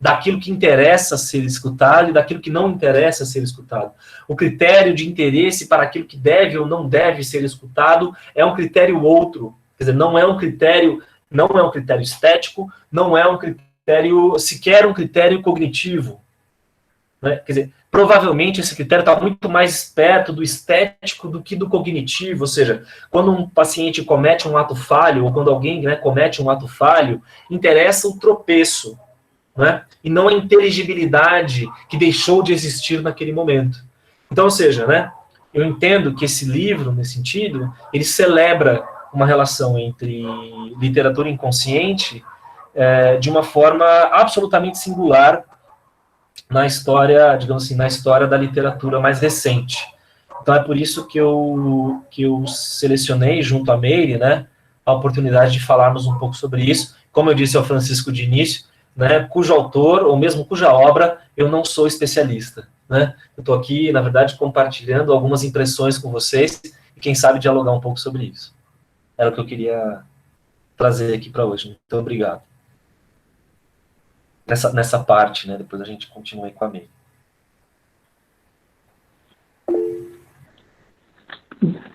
daquilo que interessa ser escutado e daquilo que não interessa ser escutado. O critério de interesse para aquilo que deve ou não deve ser escutado é um critério outro. Quer dizer, não é um critério estético, não é um critério, sequer um critério cognitivo. Né? Quer dizer, provavelmente esse critério está muito mais perto do estético do que do cognitivo, ou seja, quando um paciente comete um ato falho, ou quando alguém, né, comete um ato falho, interessa o tropeço, né? E não a inteligibilidade que deixou de existir naquele momento. Então, ou seja, né, eu entendo que esse livro, nesse sentido, ele celebra uma relação entre literatura inconsciente de uma forma absolutamente singular na história, digamos assim, na história da literatura mais recente. Então é por isso que eu selecionei, junto à Meire, né, a oportunidade de falarmos um pouco sobre isso. Como eu disse ao Francisco de início, né, cujo autor, ou mesmo cuja obra, eu não sou especialista. Né? Eu estou aqui, na verdade, compartilhando algumas impressões com vocês e, quem sabe, dialogar um pouco sobre isso. Era o que eu queria trazer aqui para hoje. Então, obrigado. Nessa parte, né? Depois a gente continua aí com a Meire.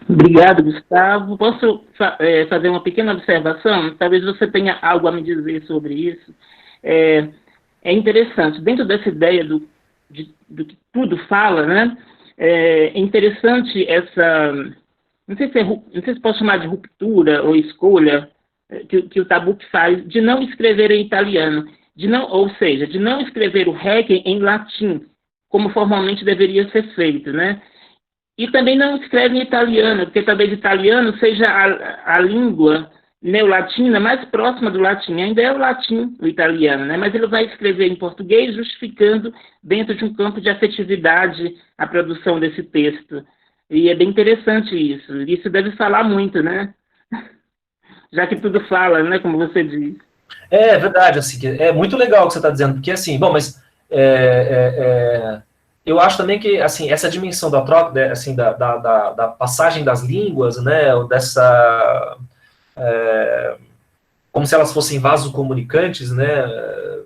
Obrigado, Gustavo. Posso fazer uma pequena observação? Talvez você tenha algo a me dizer sobre isso. É interessante, dentro dessa ideia do que tudo fala, né? É interessante essa, não sei se posso chamar de ruptura ou escolha que o Tabuk faz de não escrever em italiano, ou seja, de não escrever o Requiem em latim, como formalmente deveria ser feito, né? E também não escreve em italiano, porque talvez italiano seja a língua neolatina mais próxima do latim. Ainda é o latim, o italiano, né? Mas ele vai escrever em português, justificando dentro de um campo de afetividade a produção desse texto. E é bem interessante isso. Isso deve falar muito, né? Já que tudo fala, né? Como você diz. É verdade, assim, é muito legal o que você está dizendo, porque assim, bom, mas eu acho também que, assim, essa dimensão da troca, assim, da passagem das línguas, né, como se elas fossem vasos comunicantes, né,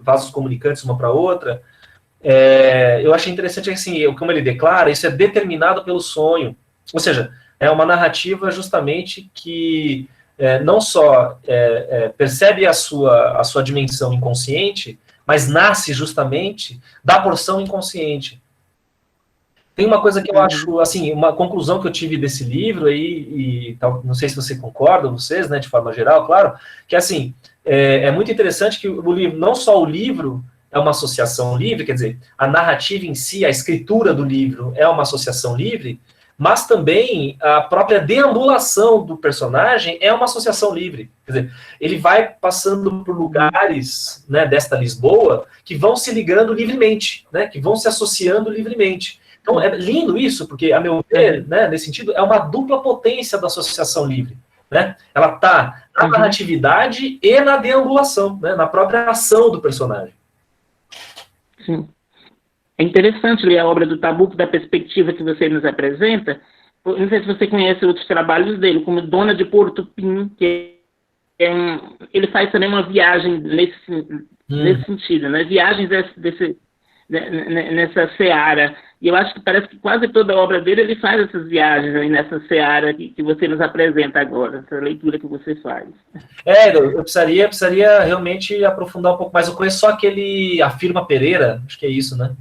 vasos comunicantes uma para outra, eu achei interessante, assim, como ele declara, isso é determinado pelo sonho, ou seja, é uma narrativa justamente que não só percebe a sua dimensão inconsciente, mas nasce justamente da porção inconsciente. Tem uma coisa que eu acho, assim, uma conclusão que eu tive desse livro aí, e não sei se você concorda, vocês, né, de forma geral, claro, que assim, é muito interessante que o livro, não só o livro é uma associação livre, quer dizer, a narrativa em si, a escritura do livro é uma associação livre, mas também a própria deambulação do personagem é uma associação livre. Quer dizer, ele vai passando por lugares, né, desta Lisboa que vão se ligando livremente, né, que vão se associando livremente. Então, é lindo isso, porque, a meu ver, né, nesse sentido, é uma dupla potência da associação livre. Né? Ela está na narratividade e na deambulação, né, na própria ação do personagem. Sim. É interessante ler a obra do Tabuk da perspectiva que você nos apresenta. Não sei se você conhece outros trabalhos dele, como Dona de Portopim, que ele faz também uma viagem nesse sentido, né? Viagens nessa seara. E eu acho que parece que quase toda a obra dele ele faz essas viagens aí nessa seara que você nos apresenta agora, essa leitura que você faz. Eu precisaria realmente aprofundar um pouco mais. Eu conheço só aquele Afirma Pereira, acho que é isso, né?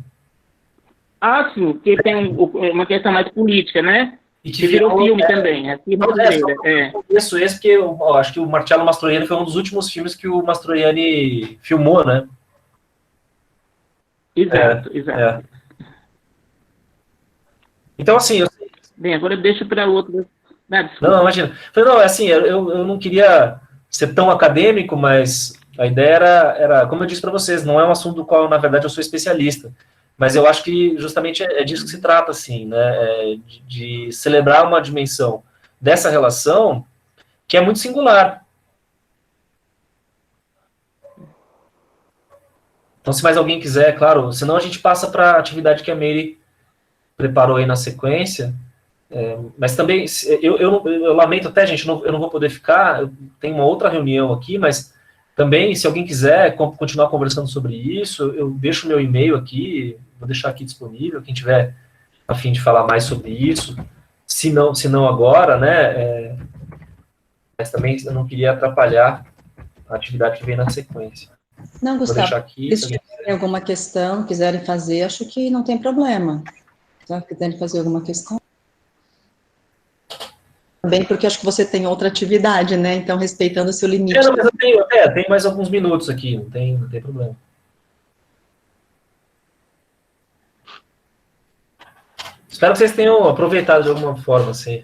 Ah, sim, que tem uma questão mais política, né? E que virou filme também, Afirma Pereira. Eu conheço esse porque eu acho que o Marcello Mastroianni foi um dos últimos filmes que o Mastroianni filmou, né? Exato. Então, assim... Bem, agora eu deixo para outro... Não, imagina. Não, assim, eu não queria ser tão acadêmico, mas a ideia era como eu disse para vocês, não é um assunto do qual, na verdade, eu sou especialista. Mas eu acho que justamente é disso que se trata, assim, né? De celebrar uma dimensão dessa relação que é muito singular. Então, se mais alguém quiser, claro, senão a gente passa para a atividade que a Meire preparou aí na sequência. Mas também, eu lamento até, gente, eu não vou poder ficar, eu tenho uma outra reunião aqui, mas também, se alguém quiser continuar conversando sobre isso, eu deixo meu e-mail aqui, vou deixar aqui disponível, quem tiver a fim de falar mais sobre isso, se não agora, né, mas também eu não queria atrapalhar a atividade que vem na sequência. Não, Gustavo, aqui, se tiverem alguma questão, quiserem fazer, acho que não tem problema. Se quiserem fazer alguma questão. Também porque acho que você tem outra atividade, né? Então, respeitando o seu limite. Não, mas eu tenho mais alguns minutos aqui, não tem problema. Espero que vocês tenham aproveitado de alguma forma, assim.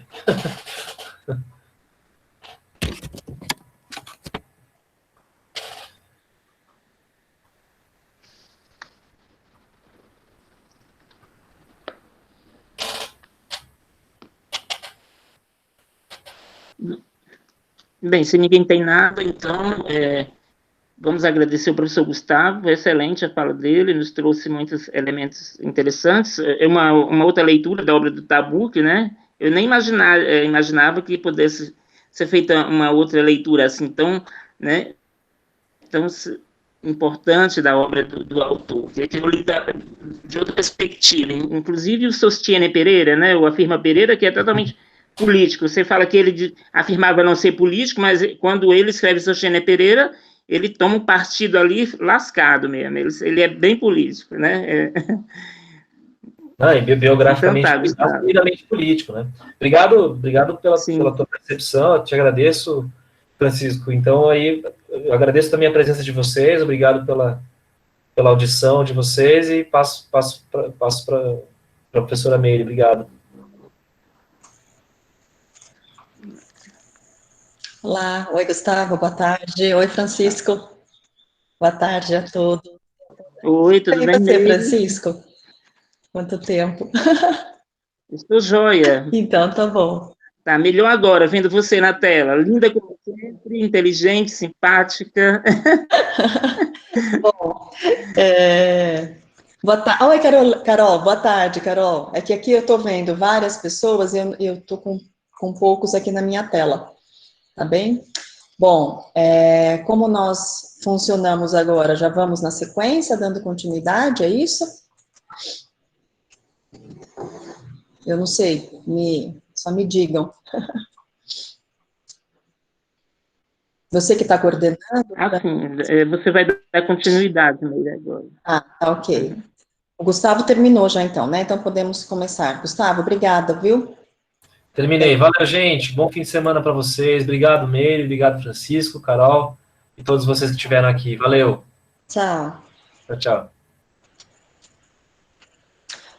Bem, se ninguém tem nada, então vamos agradecer ao professor Gustavo, excelente a fala dele, nos trouxe muitos elementos interessantes. Uma outra leitura da obra do Tabucchi, né? Eu nem imaginava que pudesse ser feita uma outra leitura assim tão, né, tão importante da obra do autor, que eu li de outra perspectiva, inclusive o Sostiene Pereira, né, o Afirma Pereira, que é totalmente político. Você fala que ele afirmava não ser político, mas quando ele escreve Sostiene Pereira, ele toma um partido ali lascado mesmo, ele é bem político, né? E biograficamente, assumidamente político, né? Obrigado pela tua percepção, eu te agradeço, Francisco. Então, aí, eu agradeço também a presença de vocês, obrigado pela audição de vocês e passo para a professora Meire. Obrigado. Olá, oi Gustavo, boa tarde. Oi Francisco, boa tarde a todos. Oi, tudo bem? E você, Francisco? Quanto tempo? Estou joia. Então, tá bom. Tá melhor agora, vendo você na tela. Linda como sempre, inteligente, simpática. Bom, boa tarde. Oi, Carol, boa tarde, Carol. É que aqui eu estou vendo várias pessoas e eu estou com poucos aqui na minha tela. Tá bem? Bom, como nós funcionamos agora, já vamos na sequência, dando continuidade, é isso? Eu não sei, só me digam. Você que está coordenando? Sim, você vai dar continuidade nele agora. Ah, tá ok. O Gustavo terminou já então, né? Então podemos começar. Gustavo, obrigada, viu? Terminei. Valeu, gente. Bom fim de semana para vocês. Obrigado, Meire. Obrigado, Francisco, Carol e todos vocês que estiveram aqui. Valeu. Tchau. Tchau.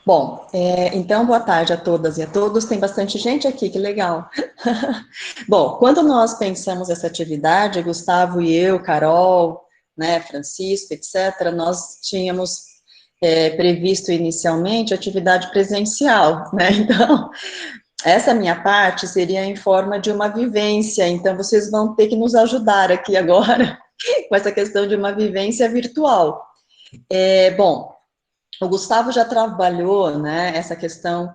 Bom, então, boa tarde a todas e a todos. Tem bastante gente aqui, que legal. Bom, quando nós pensamos essa atividade, Gustavo e eu, Carol, né, Francisco, etc., nós tínhamos previsto inicialmente atividade presencial, né? Então, essa minha parte seria em forma de uma vivência, então vocês vão ter que nos ajudar aqui agora com essa questão de uma vivência virtual. Bom, o Gustavo já trabalhou, né, essa questão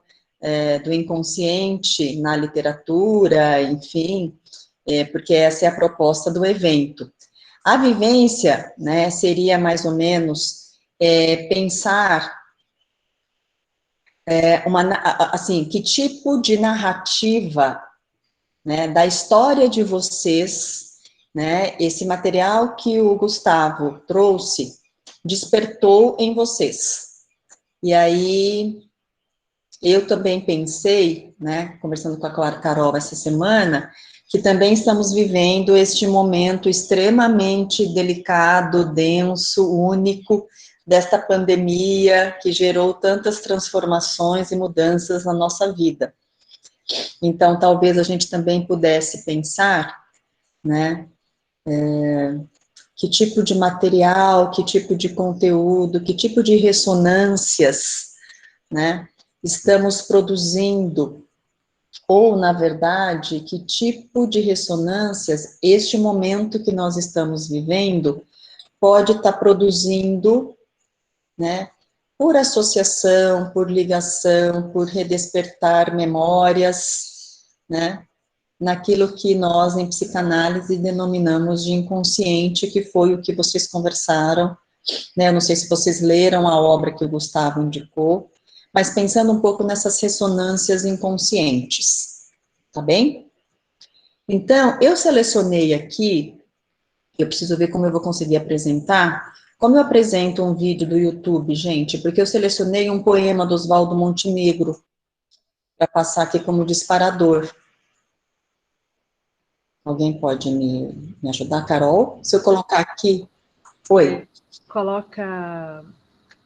do inconsciente na literatura, enfim, porque essa é a proposta do evento. A vivência, né, seria mais ou menos pensar assim, que tipo de narrativa, né, da história de vocês, né, esse material que o Gustavo trouxe, despertou em vocês. E aí, eu também pensei, né, conversando com a Carol essa semana, que também estamos vivendo este momento extremamente delicado, denso, único, desta pandemia que gerou tantas transformações e mudanças na nossa vida. Então, talvez a gente também pudesse pensar, né, que tipo de material, que tipo de conteúdo, que tipo de ressonâncias, né, estamos produzindo, ou, na verdade, que tipo de ressonâncias este momento que nós estamos vivendo pode estar produzindo, né, por associação, por ligação, por redespertar memórias, né, naquilo que nós, em psicanálise, denominamos de inconsciente, que foi o que vocês conversaram, né, eu não sei se vocês leram a obra que o Gustavo indicou, mas pensando um pouco nessas ressonâncias inconscientes, tá bem? Então, eu selecionei aqui, eu preciso ver como eu vou conseguir apresentar. Como eu apresento um vídeo do YouTube, gente? Porque eu selecionei um poema do Oswaldo Montenegro para passar aqui como disparador. Alguém pode me ajudar, Carol? Se eu colocar aqui... Oi. Coloca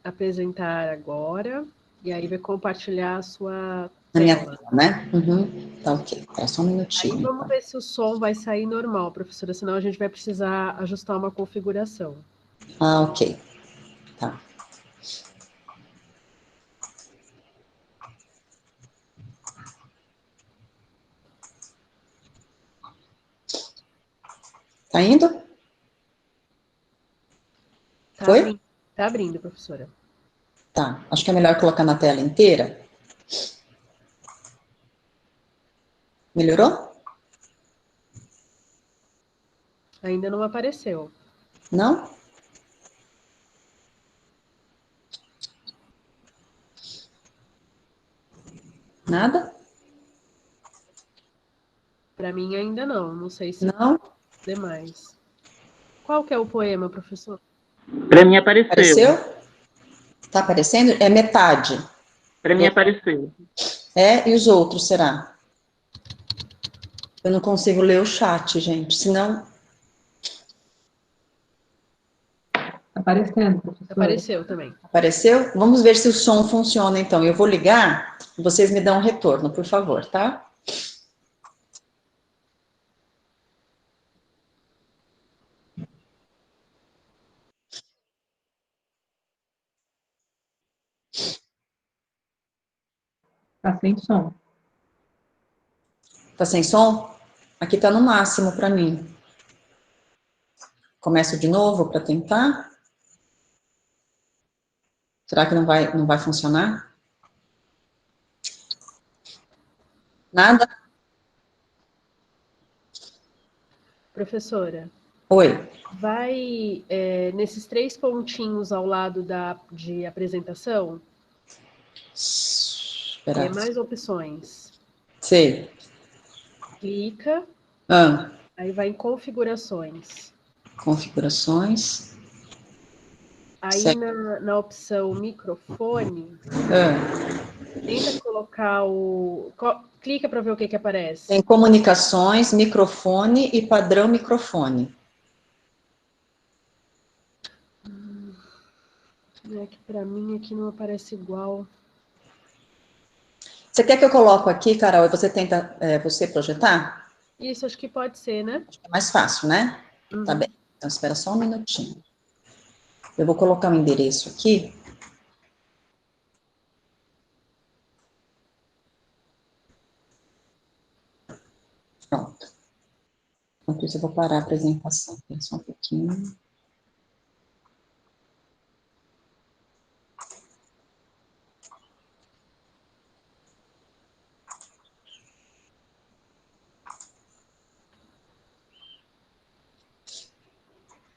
apresentar agora, e aí vai compartilhar a sua Na minha tela. tela, né? Uhum. Tá ok. É só um minutinho. Aí vamos Então. ver se o som vai sair normal, professora, senão a gente vai precisar ajustar uma configuração. Ah, ok. Tá. Tá indo? Foi? Tá abrindo, professora. Tá. Acho que é melhor colocar na tela inteira. Melhorou? Ainda não apareceu. Não? Nada? Para mim ainda não, não sei se Não? demais. Qual que é o poema, professor? Para mim apareceu. Apareceu? Tá aparecendo? É metade. Para mim apareceu. É, e os outros, será? Eu não consigo ler o chat, gente, senão... Aparecendo, professora. Apareceu também. Apareceu? Vamos ver se o som funciona, então. Eu vou ligar, vocês me dão um retorno, por favor, tá? Tá sem som. Tá sem som? Aqui tá no máximo para mim. Começo de novo para tentar? Será que não vai funcionar? Nada? Professora, Oi. vai nesses 3 pontinhos ao lado de apresentação, Espera. mais opções. Sei. Clica, Ah, aí vai em configurações. configurações. Aí na opção microfone, Ah, tenta colocar clica para ver o que aparece. tem comunicações, microfone e padrão microfone. É que para mim aqui não aparece igual. Você quer que eu coloque aqui, Carol, e você tenta você projetar? Isso, acho que pode ser, né? Acho que é mais fácil, né? Uhum. Tá bem. Então, espera só um minutinho. Eu vou colocar o endereço aqui. Pronto. Enquanto isso, eu vou parar a apresentação. Espera só um pouquinho.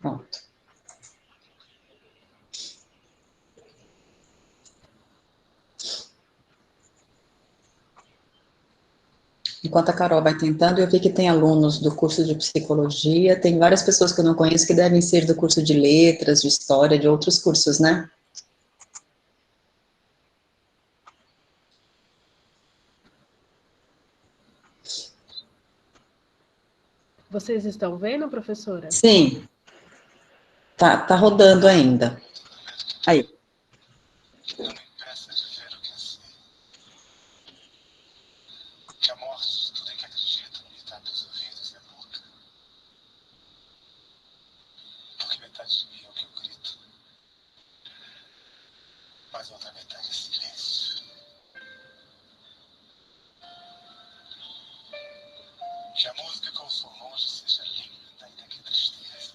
Pronto. Enquanto a Carol vai tentando, eu vi que tem alunos do curso de psicologia, tem várias pessoas que eu não conheço que devem ser do curso de letras, de história, de outros cursos, né? Vocês estão vendo, professora? Sim, tá rodando ainda. Aí. Que a morte de tudo em que acredita no ditado dos ouvidos é boca. Porque metade de mim é o que eu grito, mas a outra metade é silêncio. Que a música que eu sou longe seja linda, ainda que tristeza.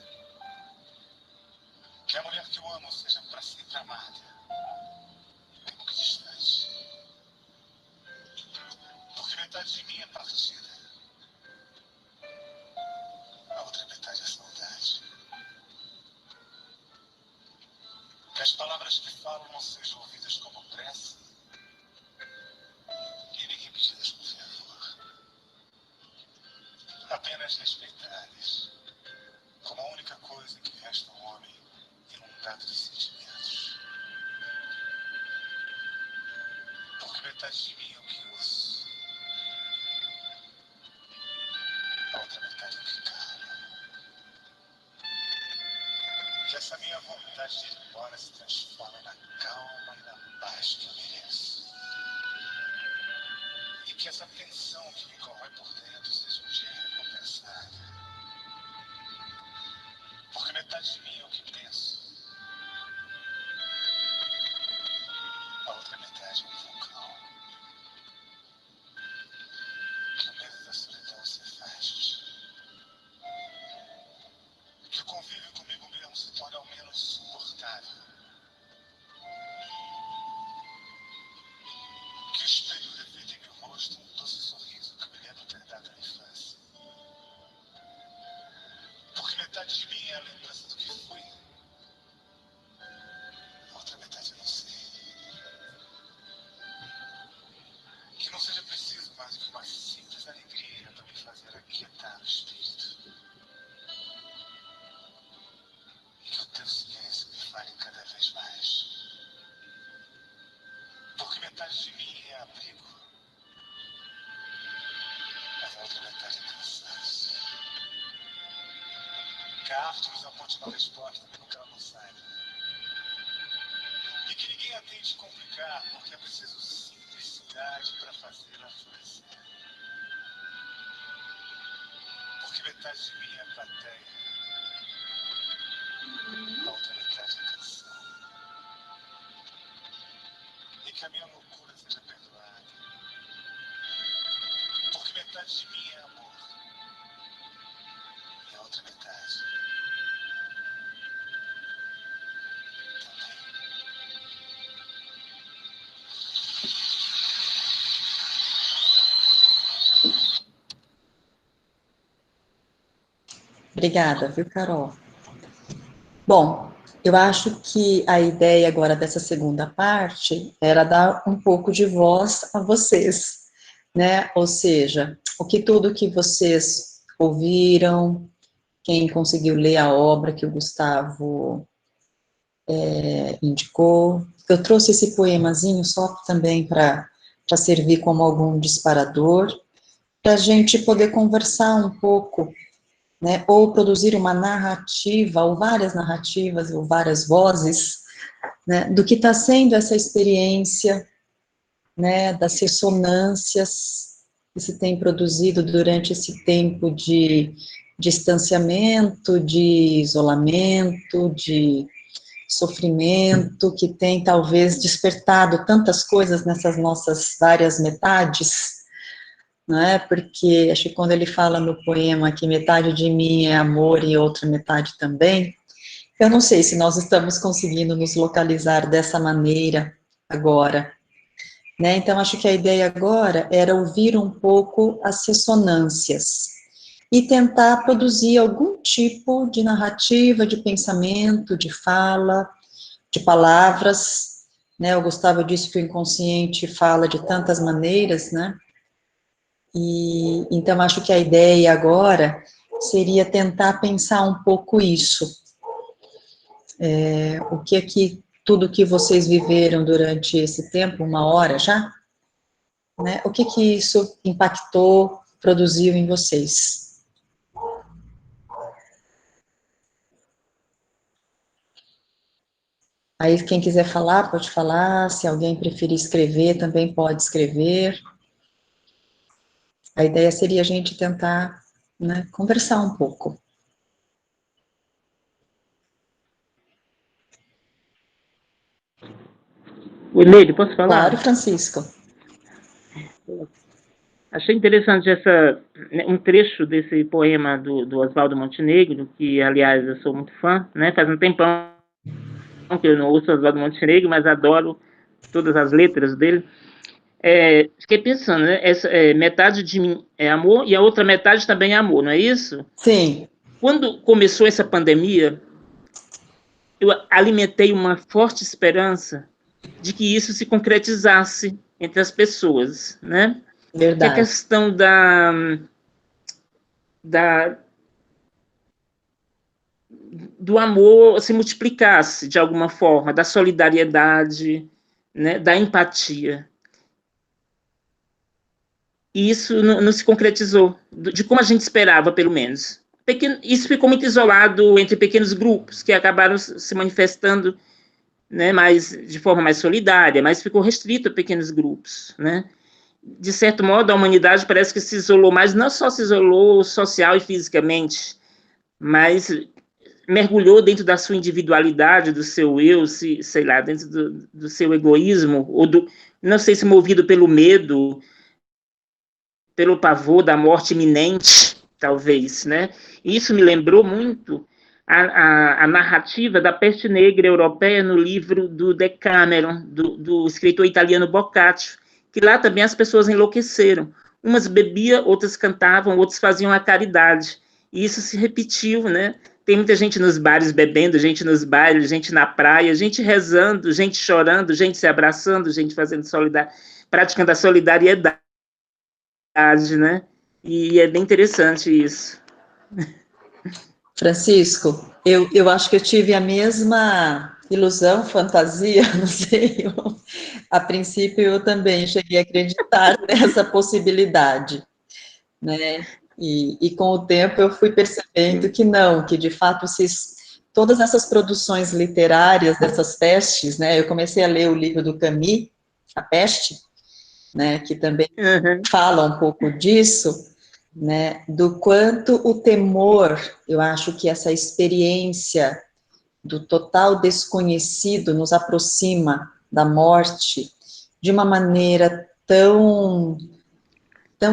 Que a mulher que eu amo seja para sempre amada, mesmo que distante. Porque metade de mim é partida, a outra metade é saudade. Que as palavras que falo não sejam ouvidas como prece e nem repetidas com fervor. Apenas respeitadas, como a única coisa que resta ao homem inundado de sentimentos. Porque metade de mim é o que ouço, a outra metade é o que calo. Que essa minha vontade de ir embora se transforme na calma e na paz que eu mereço. E que essa tensão que me corrói por dentro seja um dia recompensada. Porque metade de mim é o que penso, a outra metade é um vulcão. Que o medo da solidão se afaste. Que o convívio comigo mesmo se torne ao menos suportável. Que o espelho reflita em meu rosto um doce sorriso que me lembra ter dado na infância. Porque metade de mim é a lembrança do que fui, a outra metade eu não sei. Que não seja preciso mais do que uma simples alegria para me fazer aquietar o espírito. E que o teu silêncio me fale cada vez mais. Porque metade de mim é abrigo, mas a outra metade é cansaço. Que a arte nos aponte uma resposta, mesmo que ela não saiba. E que ninguém a tente complicar, porque é preciso simplicidade para fazê-la florescer. Porque metade de mim é plateia, a outra metade é canção. E que a minha loucura seja perdoada. Porque metade de mim é amor, e a outra metade também. Obrigada, viu, Carol? Bom, eu acho que a ideia agora dessa segunda parte era dar um pouco de voz a vocês, né? Ou seja, tudo que vocês ouviram, quem conseguiu ler a obra que o Gustavo indicou. Eu trouxe esse poemazinho só também para servir como algum disparador, para a gente poder conversar um pouco, né, ou produzir uma narrativa, ou várias narrativas, ou várias vozes, né, do que está sendo essa experiência, né, das ressonâncias que se tem produzido durante esse tempo de distanciamento, de isolamento, de sofrimento, que tem talvez despertado tantas coisas nessas nossas várias metades, não é? Porque acho que quando ele fala no poema que metade de mim é amor e outra metade também, eu não sei se nós estamos conseguindo nos localizar dessa maneira agora, né? Então acho que a ideia agora era ouvir um pouco as ressonâncias e tentar produzir algum tipo de narrativa, de pensamento, de fala, de palavras, né? O Gustavo disse que o inconsciente fala de tantas maneiras, né? E então acho que a ideia agora seria tentar pensar um pouco isso. O que é que tudo que vocês viveram durante esse tempo, 1 hora já, né? O que isso impactou, produziu em vocês? Aí, quem quiser falar, pode falar. Se alguém preferir escrever, também pode escrever. A ideia seria a gente tentar, né, conversar um pouco. O Neide, posso falar? Claro, Francisco. Achei interessante um trecho desse poema do Oswaldo Montenegro, que, aliás, eu sou muito fã, né? Faz um tempão que eu não ouço Oswaldo Montenegro, mas adoro todas as letras dele. Fiquei pensando, né? Metade de mim é amor e a outra metade também é amor, não é isso? Sim. Quando começou essa pandemia, eu alimentei uma forte esperança de que isso se concretizasse entre as pessoas, né? Verdade. Que a questão do amor se multiplicasse de alguma forma, da solidariedade, né, da empatia. E isso não se concretizou, de como a gente esperava, pelo menos. Isso ficou muito isolado entre pequenos grupos, que acabaram se manifestando, né, de forma mais solidária, mas ficou restrito a pequenos grupos, né? De certo modo, a humanidade parece que se isolou mais, não só se isolou social e fisicamente, mas mergulhou dentro da sua individualidade, do seu eu, sei lá, dentro do seu egoísmo, não sei se movido pelo medo, pelo pavor da morte iminente, talvez, né? Isso me lembrou muito a narrativa da peste negra europeia no livro do Decameron, do escritor italiano Boccaccio, que lá também as pessoas enlouqueceram. Umas bebiam, outras cantavam, outras faziam a caridade. E isso se repetiu, né? Tem muita gente nos bares bebendo, gente nos bailes, gente na praia, gente rezando, gente chorando, gente se abraçando, gente fazendo praticando a solidariedade, né? E é bem interessante isso. Francisco, eu acho que eu tive a mesma ilusão, fantasia, não sei. A princípio, eu também cheguei a acreditar nessa possibilidade, né? E com o tempo eu fui percebendo que não, que de fato todas essas produções literárias dessas pestes, né? Eu comecei a ler o livro do Camus, A Peste, né? Que também fala um pouco disso, né? Do quanto o temor, eu acho que essa experiência do total desconhecido nos aproxima da morte de uma maneira tão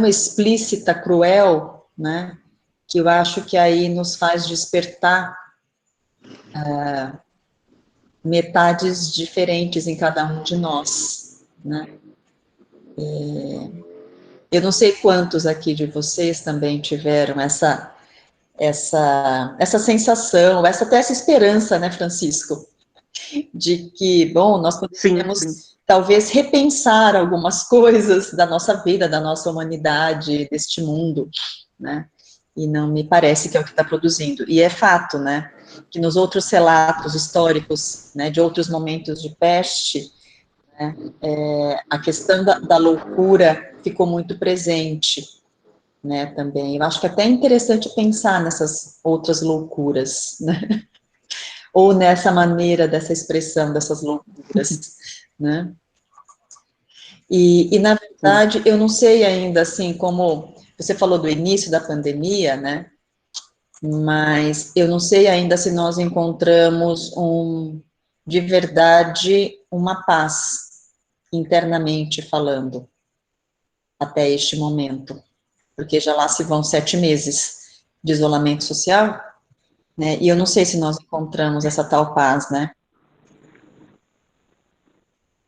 explícita, cruel, né, que eu acho que aí nos faz despertar metades diferentes em cada um de nós, né. Eu não sei quantos aqui de vocês também tiveram essa sensação, até essa esperança, né, Francisco, de que, bom, nós poderíamos talvez repensar algumas coisas da nossa vida, da nossa humanidade, deste mundo, né? E não me parece que é o que está produzindo. E é fato, né, que nos outros relatos históricos, né, de outros momentos de peste, né, a questão da loucura ficou muito presente, né, também. Eu acho que é até interessante pensar nessas outras loucuras, né? Ou nessa maneira dessa expressão dessas loucuras, né? E na verdade, eu não sei ainda, assim, como você falou do início da pandemia, né? Mas eu não sei ainda se nós encontramos de verdade uma paz, internamente falando, até este momento. Porque já lá se vão 7 meses de isolamento social, né? E eu não sei se nós encontramos essa tal paz, né?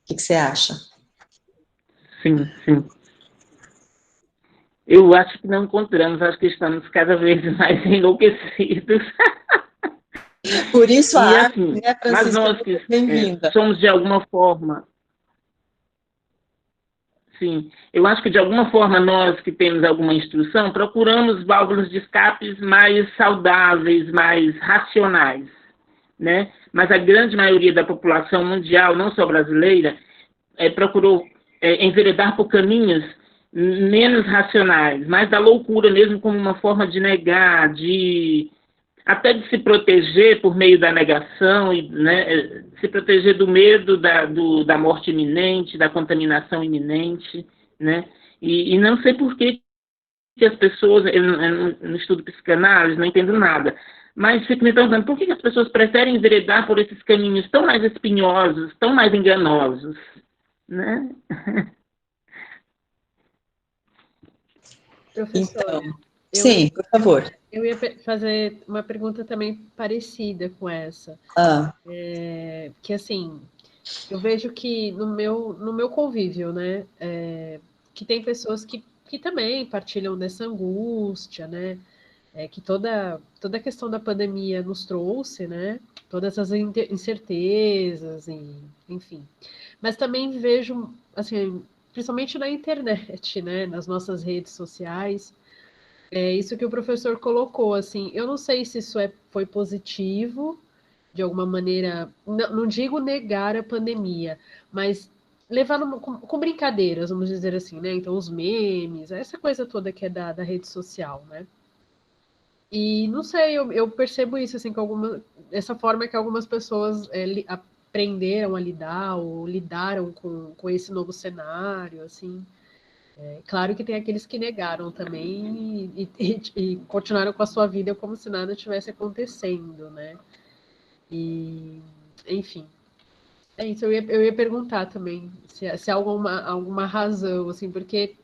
O que você acha? Sim. Eu acho que não encontramos, acho que estamos cada vez mais enlouquecidos. Por isso a arte, assim, né, Francisco, mas nós que bem-vinda. somos de alguma forma... Sim, eu acho que de alguma forma nós que temos alguma instrução procuramos válvulas de escapes mais saudáveis, mais racionais, né? Mas a grande maioria da população mundial, não só brasileira, procurou enveredar por caminhos menos racionais, mais da loucura mesmo como uma forma de negar, até de se proteger por meio da negação, né, se proteger do medo da morte iminente, da contaminação iminente, né, e não sei por que as pessoas, eu não estudo psicanálise, não entendo nada, mas fico me perguntando por que as pessoas preferem enveredar por esses caminhos tão mais espinhosos, tão mais enganosos, né? Professora, Então, sim, por favor. Eu ia fazer uma pergunta também parecida com essa. Que assim, eu vejo que no meu convívio, né, que tem pessoas que também partilham dessa angústia, né, que toda a questão da pandemia nos trouxe, né, todas essas incertezas, enfim. Mas também vejo, assim, principalmente na internet, né, nas nossas redes sociais, isso que o professor colocou, assim, eu não sei se isso foi positivo, de alguma maneira, não digo negar a pandemia, mas levar com brincadeiras, vamos dizer assim, né? Então, os memes, essa coisa toda que é da rede social, né? E não sei, eu percebo isso, assim, essa forma que algumas pessoas aprenderam a lidar ou lidaram com esse novo cenário, assim. Claro que tem aqueles que negaram também e continuaram com a sua vida como se nada tivesse acontecendo, né? E, enfim, é isso. Eu ia perguntar também se há alguma razão, assim, porque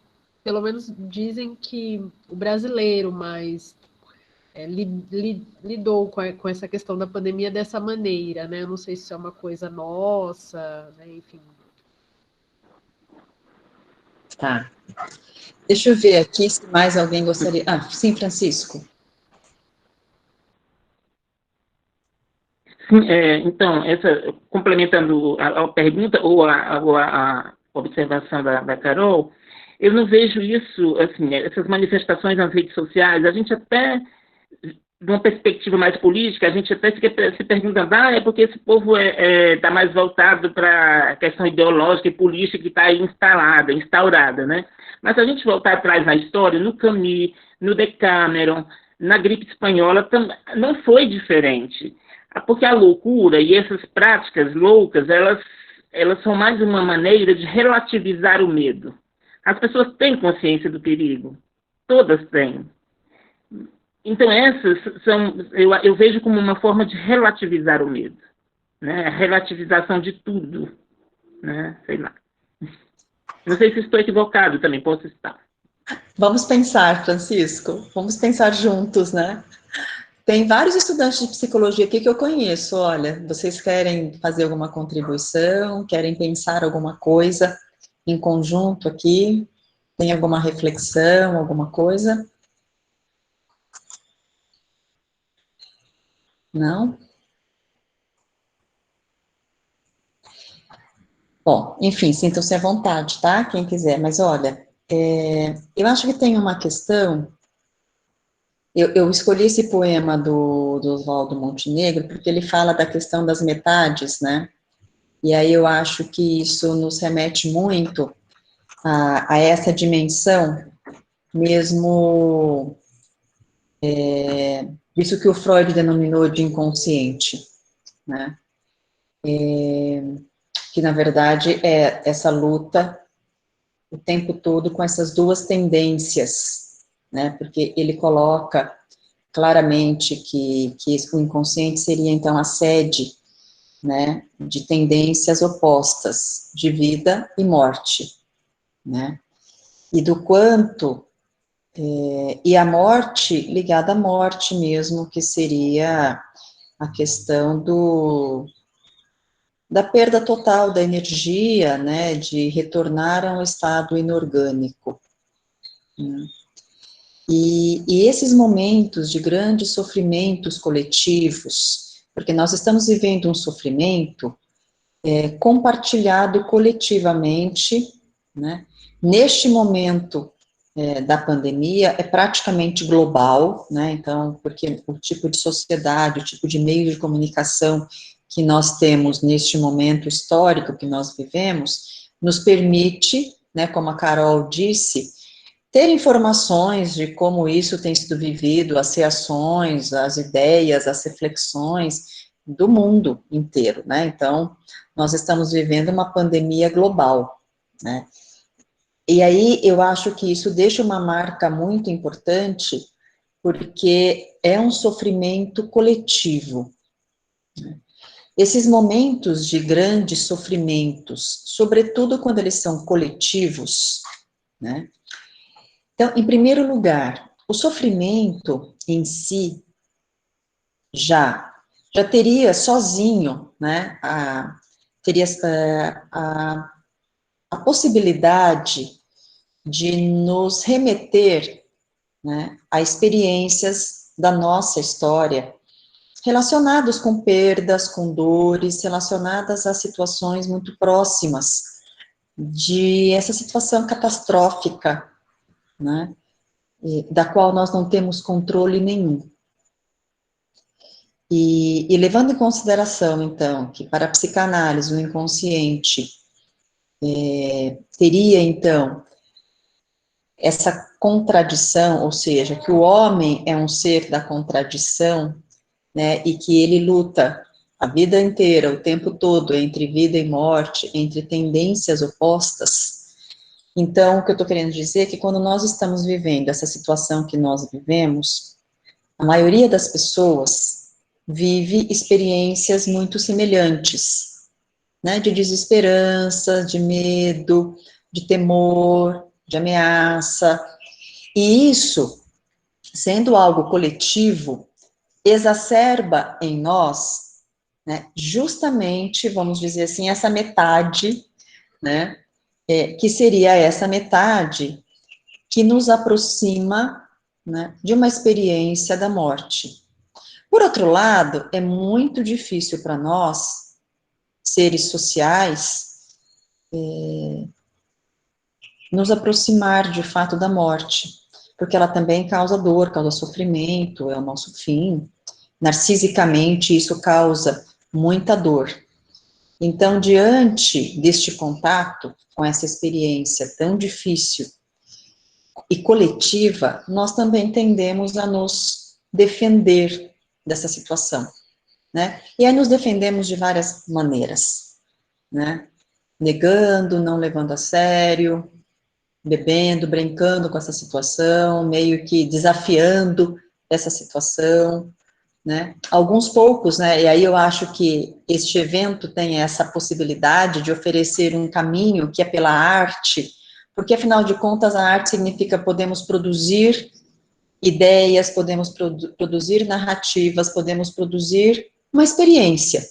pelo menos dizem que o brasileiro mais lidou com essa questão da pandemia dessa maneira, né? Eu não sei se isso é uma coisa nossa, né? Enfim. Tá. Deixa eu ver aqui se mais alguém gostaria... Ah, sim, Francisco. Sim, então, complementando a pergunta ou a observação da Carol, eu não vejo isso, assim, essas manifestações nas redes sociais, a gente até, de uma perspectiva mais política, a gente até fica se perguntando, é porque esse povo está mais voltado para a questão ideológica e política que está aí instaurada, né? Mas se a gente voltar atrás na história, no Camus, no Decameron, na gripe espanhola, não foi diferente. Porque a loucura e essas práticas loucas, elas são mais uma maneira de relativizar o medo. As pessoas têm consciência do perigo. Todas têm. Então, essas eu vejo como uma forma de relativizar o medo. Né? A relativização de tudo. Né? Sei lá. Não sei se estou equivocado também, posso estar. Vamos pensar, Francisco. Vamos pensar juntos, né? Tem vários estudantes de psicologia aqui que eu conheço. Olha, vocês querem fazer alguma contribuição? Querem pensar alguma coisa em conjunto aqui? Tem alguma reflexão, alguma coisa? Não? Bom, enfim, sintam-se à vontade, tá? Quem quiser, mas olha, eu acho que tem uma questão. Eu escolhi esse poema do Oswaldo Montenegro porque ele fala da questão das metades, né? E aí eu acho que isso nos remete muito a essa dimensão, mesmo isso que o Freud denominou de inconsciente, né? Que na verdade é essa luta o tempo todo com essas duas tendências, né? Porque ele coloca claramente que o inconsciente seria então a sede, né, de tendências opostas, de vida e morte, né? E do quanto e a morte ligada à morte mesmo, que seria a questão da perda total da energia, né, de retornar a um estado inorgânico. Né? E esses momentos de grandes sofrimentos coletivos, porque nós estamos vivendo um sofrimento compartilhado coletivamente, né, neste momento da pandemia, é praticamente global, né, então, porque o tipo de sociedade, o tipo de meio de comunicação que nós temos neste momento histórico que nós vivemos, nos permite, né, como a Carol disse, ter informações de como isso tem sido vivido, as reações, as ideias, as reflexões do mundo inteiro, né? Então, nós estamos vivendo uma pandemia global, né? E aí, eu acho que isso deixa uma marca muito importante, porque é um sofrimento coletivo. Esses momentos de grandes sofrimentos, sobretudo quando eles são coletivos, né? Então, em primeiro lugar, o sofrimento em si já teria sozinho, né, teria a possibilidade de nos remeter, né, a experiências da nossa história, relacionados com perdas, com dores, relacionadas a situações muito próximas de essa situação catastrófica, né, da qual nós não temos controle nenhum. E levando em consideração, então, que para a psicanálise o inconsciente teria, então, essa contradição, ou seja, que o homem é um ser da contradição, né, e que ele luta a vida inteira, o tempo todo, entre vida e morte, entre tendências opostas. Então, o que eu estou querendo dizer é que quando nós estamos vivendo essa situação que nós vivemos, a maioria das pessoas vive experiências muito semelhantes, né, de desesperança, de medo, de temor, de ameaça, e isso, sendo algo coletivo, exacerba em nós, né, justamente, vamos dizer assim, essa metade, né, que seria essa metade que nos aproxima, né, de uma experiência da morte. Por outro lado, é muito difícil para nós, seres sociais, nos aproximar de fato da morte, porque ela também causa dor, causa sofrimento, é o nosso fim. Narcisicamente, isso causa muita dor. Então, diante deste contato com essa experiência tão difícil e coletiva, nós também tendemos a nos defender dessa situação, né? E aí nos defendemos de várias maneiras, né? Negando, não levando a sério, bebendo, brincando com essa situação, meio que desafiando essa situação, né? Alguns poucos, né? E aí eu acho que este evento tem essa possibilidade de oferecer um caminho que é pela arte, porque afinal de contas a arte significa podemos produzir ideias, podemos produzir narrativas, podemos produzir uma experiência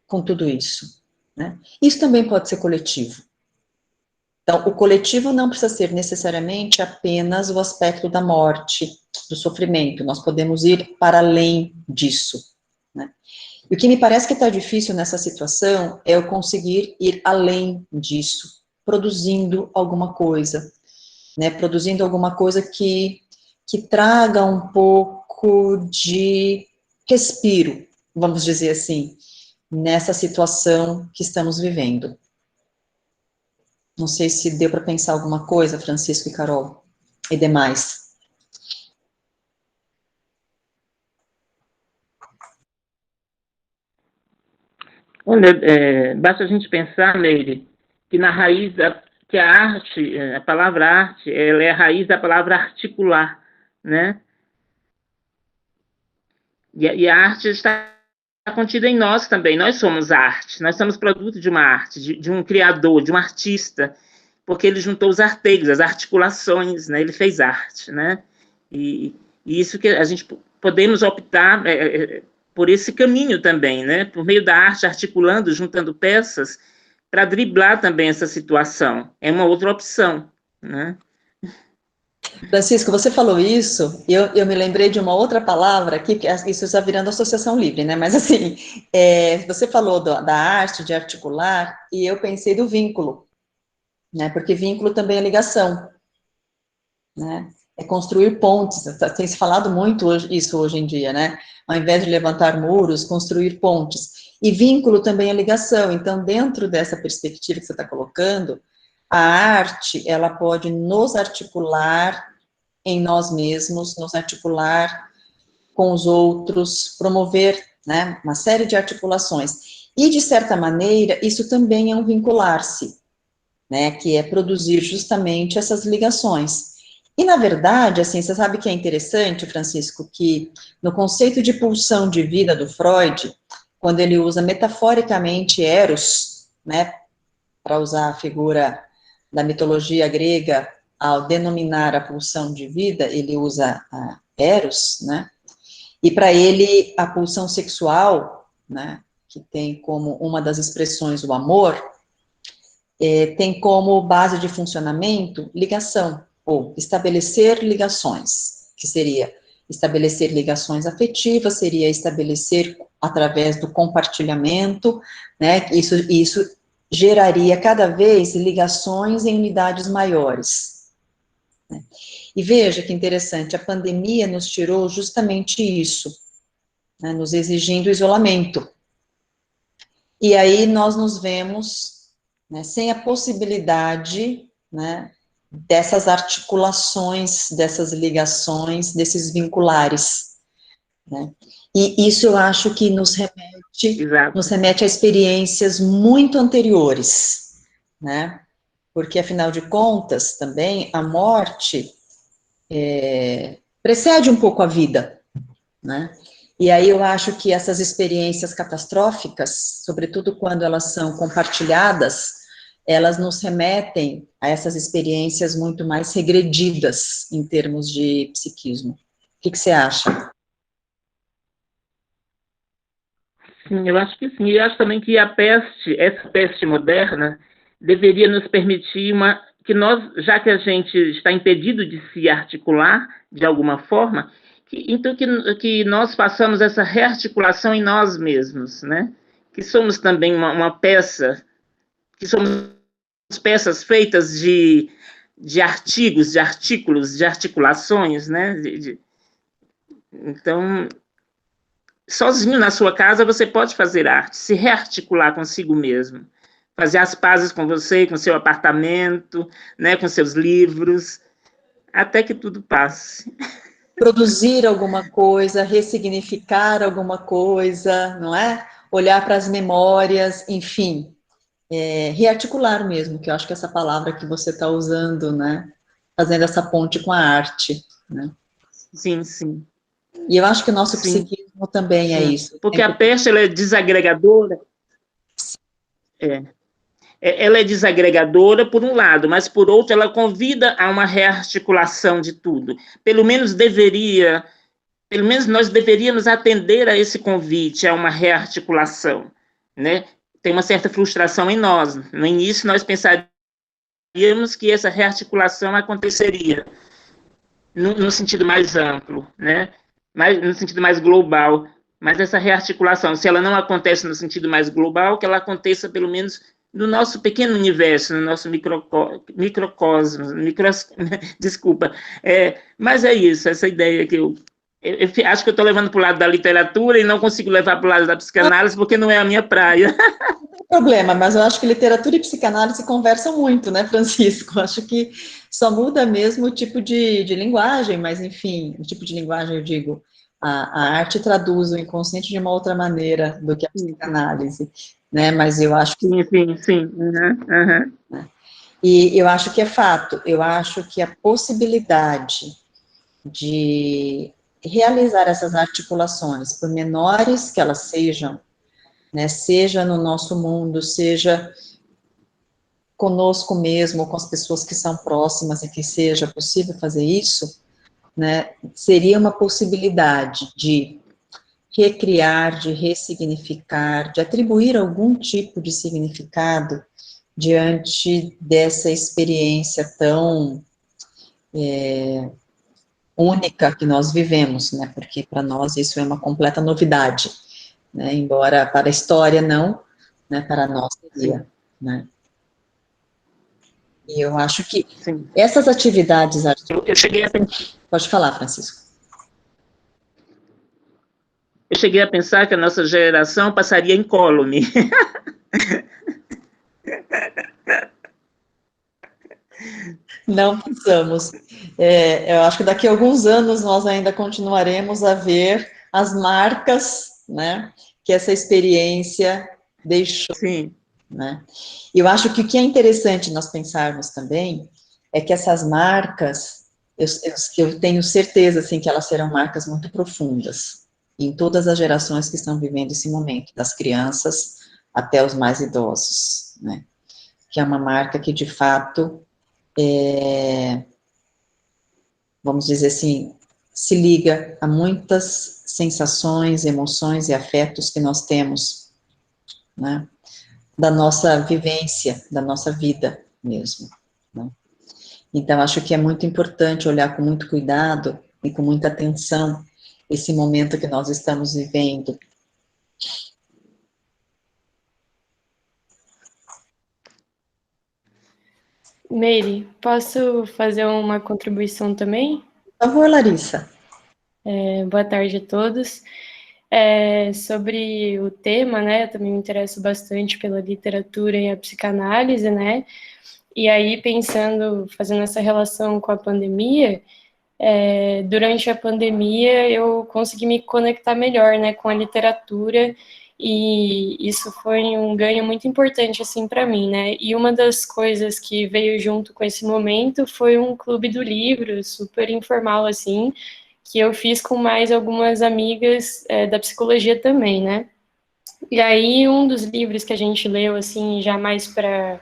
com tudo isso, né? Isso também pode ser coletivo. Então, o coletivo não precisa ser necessariamente apenas o aspecto da morte, do sofrimento, nós podemos ir para além disso, né? E o que me parece que está difícil nessa situação é eu conseguir ir além disso, produzindo alguma coisa, né? Produzindo alguma coisa que traga um pouco de respiro, vamos dizer assim, nessa situação que estamos vivendo. Não sei se deu para pensar alguma coisa, Francisco e Carol, e demais. Olha, basta a gente pensar, Leire, que na raiz, que a arte, a palavra arte, ela é a raiz da palavra articular, né? E a arte está contida em nós também, nós somos arte, nós somos produto de uma arte, de um criador, de um artista, porque ele juntou os arteiros, as articulações, né? Ele fez arte, né? E isso que a gente podemos optar por esse caminho também, né? Por meio da arte, articulando, juntando peças, para driblar também essa situação. É uma outra opção, né? Francisco, você falou isso, e eu me lembrei de uma outra palavra aqui, que isso está virando associação livre, né? Mas assim, você falou da arte, de articular, e eu pensei do vínculo, né? Porque vínculo também é ligação, né? É construir pontes, tem se falado muito isso hoje em dia, né? Ao invés de levantar muros, construir pontes. E vínculo também é ligação, então, dentro dessa perspectiva que você está colocando, a arte, ela pode nos articular em nós mesmos, nos articular com os outros, promover, né, uma série de articulações. E, de certa maneira, isso também é um vincular-se, né, que é produzir justamente essas ligações. E, na verdade, assim, você sabe que é interessante, Francisco, que no conceito de pulsão de vida do Freud, quando ele usa metaforicamente Eros, né, para usar a figura da mitologia grega, ao denominar a pulsão de vida, ele usa a Eros, né, e para ele a pulsão sexual, né, que tem como uma das expressões o amor, tem como base de funcionamento ligação, ou estabelecer ligações, que seria estabelecer ligações afetivas, seria estabelecer através do compartilhamento, né, isso geraria cada vez ligações em unidades maiores, né. E veja que interessante, a pandemia nos tirou justamente isso, né, nos exigindo isolamento, e aí nós nos vemos, né, sem a possibilidade, né, dessas articulações, dessas ligações, desses vinculares, né? E isso eu acho que nos remete a experiências muito anteriores, né? Porque, afinal de contas, também, a morte precede um pouco a vida, né? E aí eu acho que essas experiências catastróficas, sobretudo quando elas são compartilhadas, elas nos remetem a essas experiências muito mais regredidas em termos de psiquismo. O que você acha? Sim, eu acho que sim. E eu acho também que essa peste moderna, deveria nos permitir que nós, já que a gente está impedido de se articular de alguma forma, então que nós façamos essa rearticulação em nós mesmos, né? Que somos também uma peça, que somos peças feitas de artigos, de artículos, de articulações, né? Então, sozinho na sua casa você pode fazer arte, se rearticular consigo mesmo, fazer as pazes com você, com seu apartamento, né, com seus livros, até que tudo passe. Produzir alguma coisa, ressignificar alguma coisa, não é? Olhar para as memórias, enfim, rearticular mesmo, que eu acho que essa palavra que você está usando, né? Fazendo essa ponte com a arte, né? Sim, sim. E eu acho que o nosso psiquismo também é isso. Porque a peste, ela é desagregadora. Ela é desagregadora, por um lado, mas, por outro, ela convida a uma rearticulação de tudo. Pelo menos nós deveríamos atender a esse convite, a uma rearticulação, né? Tem uma certa frustração em nós. No início, nós pensaríamos que essa rearticulação aconteceria no sentido mais amplo, né? No sentido mais global. Mas essa rearticulação, se ela não acontece no sentido mais global, que ela aconteça pelo menos no nosso pequeno universo, no nosso microcosmos, desculpa. Mas é isso, essa ideia que eu acho que eu estou levando para o lado da literatura e não consigo levar para o lado da psicanálise, porque não é a minha praia. Não tem problema, mas eu acho que literatura e psicanálise conversam muito, né, Francisco? Acho que só muda mesmo o tipo de linguagem, mas, enfim, o tipo de linguagem, eu digo, a arte traduz o inconsciente de uma outra maneira do que a psicanálise, né, mas eu acho que... Sim. Uhum. E eu acho que é fato, eu acho que a possibilidade de realizar essas articulações, por menores que elas sejam, né, seja no nosso mundo, seja conosco mesmo, com as pessoas que são próximas e que seja possível fazer isso, né, seria uma possibilidade de recriar, de ressignificar, de atribuir algum tipo de significado diante dessa experiência tão única que nós vivemos, né, porque para nós isso é uma completa novidade, né, embora para a história não, né, para nós seria, né. E eu acho que Sim. essas atividades... Eu cheguei a pensar... Pode falar, Francisco. Eu cheguei a pensar que a nossa geração passaria incólume. Não pensamos. Eu acho que daqui a alguns anos nós ainda continuaremos a ver as marcas, né, que essa experiência deixou. Sim. Né? E eu acho que o que é interessante nós pensarmos também é que essas marcas, eu tenho certeza, assim, que elas serão marcas muito profundas em todas as gerações que estão vivendo esse momento, das crianças até os mais idosos, né? Que é uma marca que, de fato, vamos dizer assim, se liga a muitas sensações, emoções e afetos que nós temos, né? Da nossa vivência, da nossa vida mesmo, né? Então, acho que é muito importante olhar com muito cuidado e com muita atenção esse momento que nós estamos vivendo. Meire, posso fazer uma contribuição também? Por favor, Larissa. Boa tarde a todos. Sobre o tema, né, eu também me interesso bastante pela literatura e a psicanálise, né, e aí pensando, fazendo essa relação com a pandemia, durante a pandemia eu consegui me conectar melhor, né, com a literatura, e isso foi um ganho muito importante, assim, para mim, né, e uma das coisas que veio junto com esse momento foi um clube do livro, super informal, assim, que eu fiz com mais algumas amigas da psicologia também, né, e aí um dos livros que a gente leu, assim, já mais para,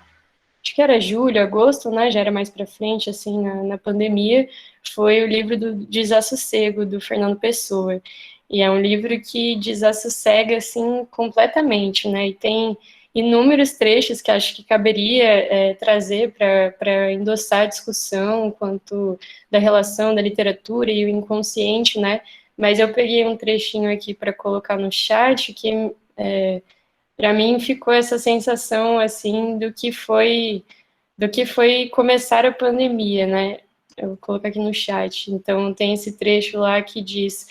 acho que era julho, agosto, né, já era mais para frente, assim, na pandemia, foi o livro do Desassossego, do Fernando Pessoa. E é um livro que desassossega, assim, completamente, né, e tem inúmeros trechos que acho que caberia trazer para endossar a discussão quanto da relação da literatura e o inconsciente, né, mas eu peguei um trechinho aqui para colocar no chat que para mim ficou essa sensação assim do que foi começar a pandemia, né? Eu vou colocar aqui no chat. Então tem esse trecho lá que diz: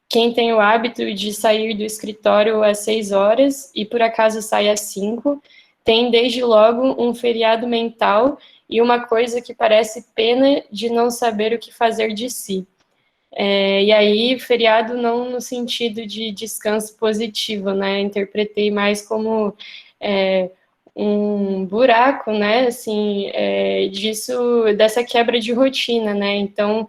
quem tem o hábito de sair do escritório às 6 horas e por acaso sai às 5, tem desde logo um feriado mental e uma coisa que parece pena de não saber o que fazer de si. E aí, feriado não no sentido de descanso positivo, né? Interpretei mais como um buraco, né? Assim, dessa quebra de rotina, né? Então,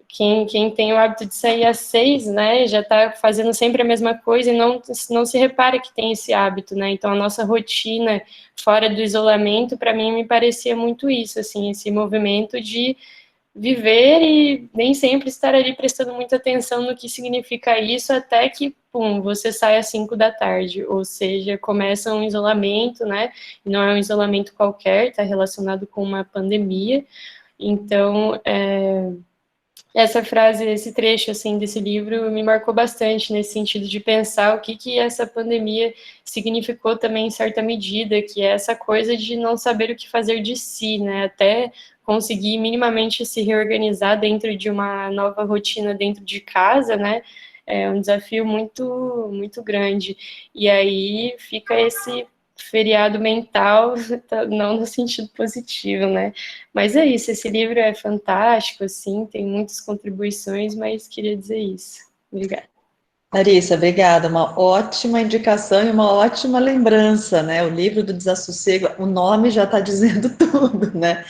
quem tem o hábito de sair às 6, né? Já está fazendo sempre a mesma coisa e não se repara que tem esse hábito, né? Então, a nossa rotina fora do isolamento, para mim, me parecia muito isso, assim, esse movimento de viver e nem sempre estar ali prestando muita atenção no que significa isso, até que, pum, você sai às 5 da tarde, ou seja, começa um isolamento, né, não é um isolamento qualquer, está relacionado com uma pandemia, então, essa frase, esse trecho, assim, desse livro me marcou bastante, nesse sentido de pensar o que essa pandemia significou também, em certa medida, que é essa coisa de não saber o que fazer de si, né, até conseguir minimamente se reorganizar dentro de uma nova rotina dentro de casa, né, é um desafio muito, muito grande. E aí fica esse feriado mental, não no sentido positivo, né? Mas é isso, esse livro é fantástico, assim, tem muitas contribuições, mas queria dizer isso. Obrigada. Larissa, obrigada, uma ótima indicação e uma ótima lembrança, né, o livro do Desassossego, o nome já está dizendo tudo, né,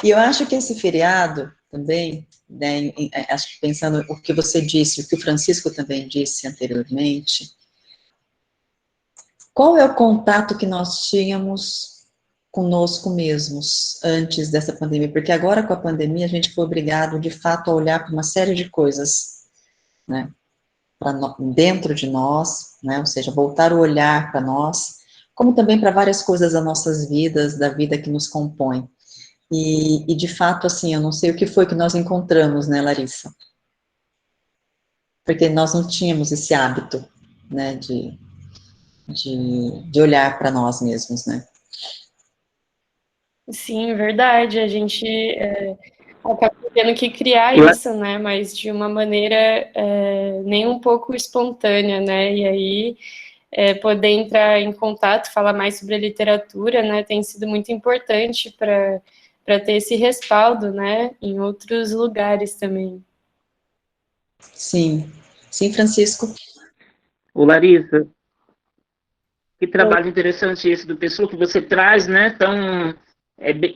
e eu acho que esse feriado também, né, acho que pensando o que você disse, o que o Francisco também disse anteriormente, qual é o contato que nós tínhamos conosco mesmos antes dessa pandemia? Porque agora com a pandemia a gente foi obrigado, de fato, a olhar para uma série de coisas, né, dentro de nós, né, ou seja, voltar o olhar para nós, como também para várias coisas das nossas vidas, da vida que nos compõe. E de fato, assim, eu não sei o que foi que nós encontramos, né, Larissa? Porque nós não tínhamos esse hábito, né, de, de olhar para nós mesmos, né? Sim, verdade. A gente acaba tendo que criar isso, né? Mas de uma maneira nem um pouco espontânea, né? E aí poder entrar em contato, falar mais sobre a literatura, né? Tem sido muito importante para ter esse respaldo, né? Em outros lugares também. Sim, sim, Francisco. Ô, Larissa, que trabalho interessante esse do pessoal que você traz, né? Tão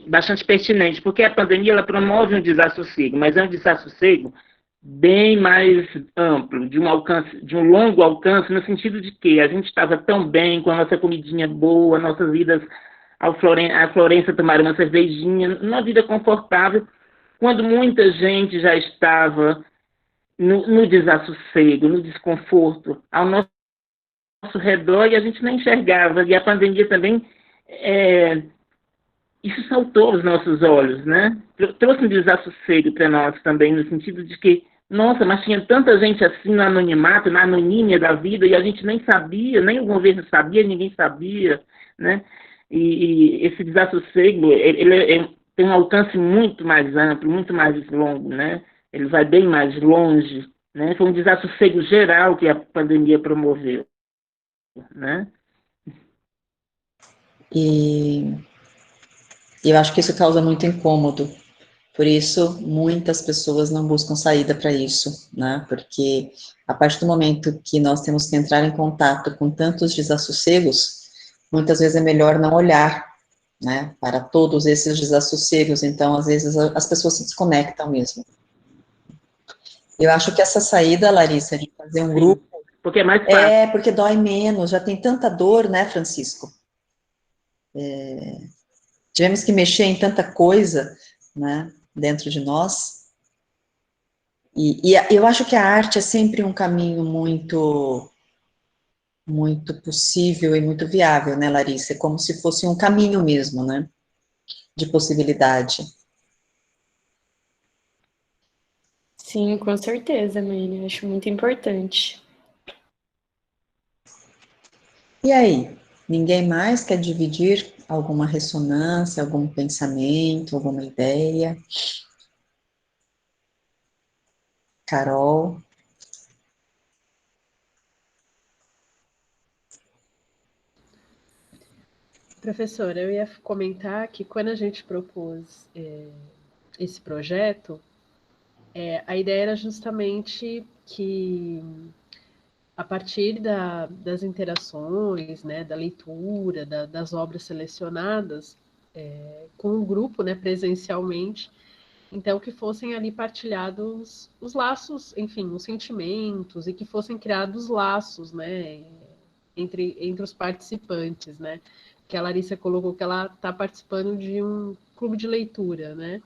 bastante pertinente, porque a pandemia ela promove um desassossego, mas é um desassossego bem mais amplo, de um longo alcance, no sentido de que a gente estava tão bem com a nossa comidinha boa, nossas vidas a Florença tomar uma cervejinha, uma vida confortável, quando muita gente já estava no desassossego, no desconforto, ao nosso redor, e a gente não enxergava. E a pandemia também, isso saltou aos nossos olhos, né? Trouxe um desassossego para nós também, no sentido de que, nossa, mas tinha tanta gente assim no anonimato, na anonímia da vida, e a gente nem sabia, nem o governo sabia, ninguém sabia, né? E esse desassossego, ele tem um alcance muito mais amplo, muito mais longo, né? Ele vai bem mais longe, né? Foi um desassossego geral que a pandemia promoveu, né? E eu acho que isso causa muito incômodo. Por isso, muitas pessoas não buscam saída para isso, né? Porque a partir do momento que nós temos que entrar em contato com tantos desassossegos, muitas vezes é melhor não olhar, né, para todos esses desassossegos. Então, às vezes, as pessoas se desconectam mesmo. Eu acho que essa saída, Larissa, de fazer um grupo... Porque é mais fácil. Porque dói menos, já tem tanta dor, né, Francisco? Tivemos que mexer em tanta coisa, né, dentro de nós. E eu acho que a arte é sempre um caminho muito possível e muito viável, né, Larissa? É como se fosse um caminho mesmo, né, de possibilidade. Sim, com certeza, Maíra. Acho muito importante. E aí, ninguém mais quer dividir alguma ressonância, algum pensamento, alguma ideia? Carol? Professora, eu ia comentar que quando a gente propôs esse projeto, a ideia era justamente que, a partir das interações, né, da leitura, das obras selecionadas, com o grupo, né, presencialmente, então que fossem ali partilhados os laços, enfim, os sentimentos, e que fossem criados laços, né, entre os participantes, né? Que a Larissa colocou que ela está participando de um clube de leitura, né?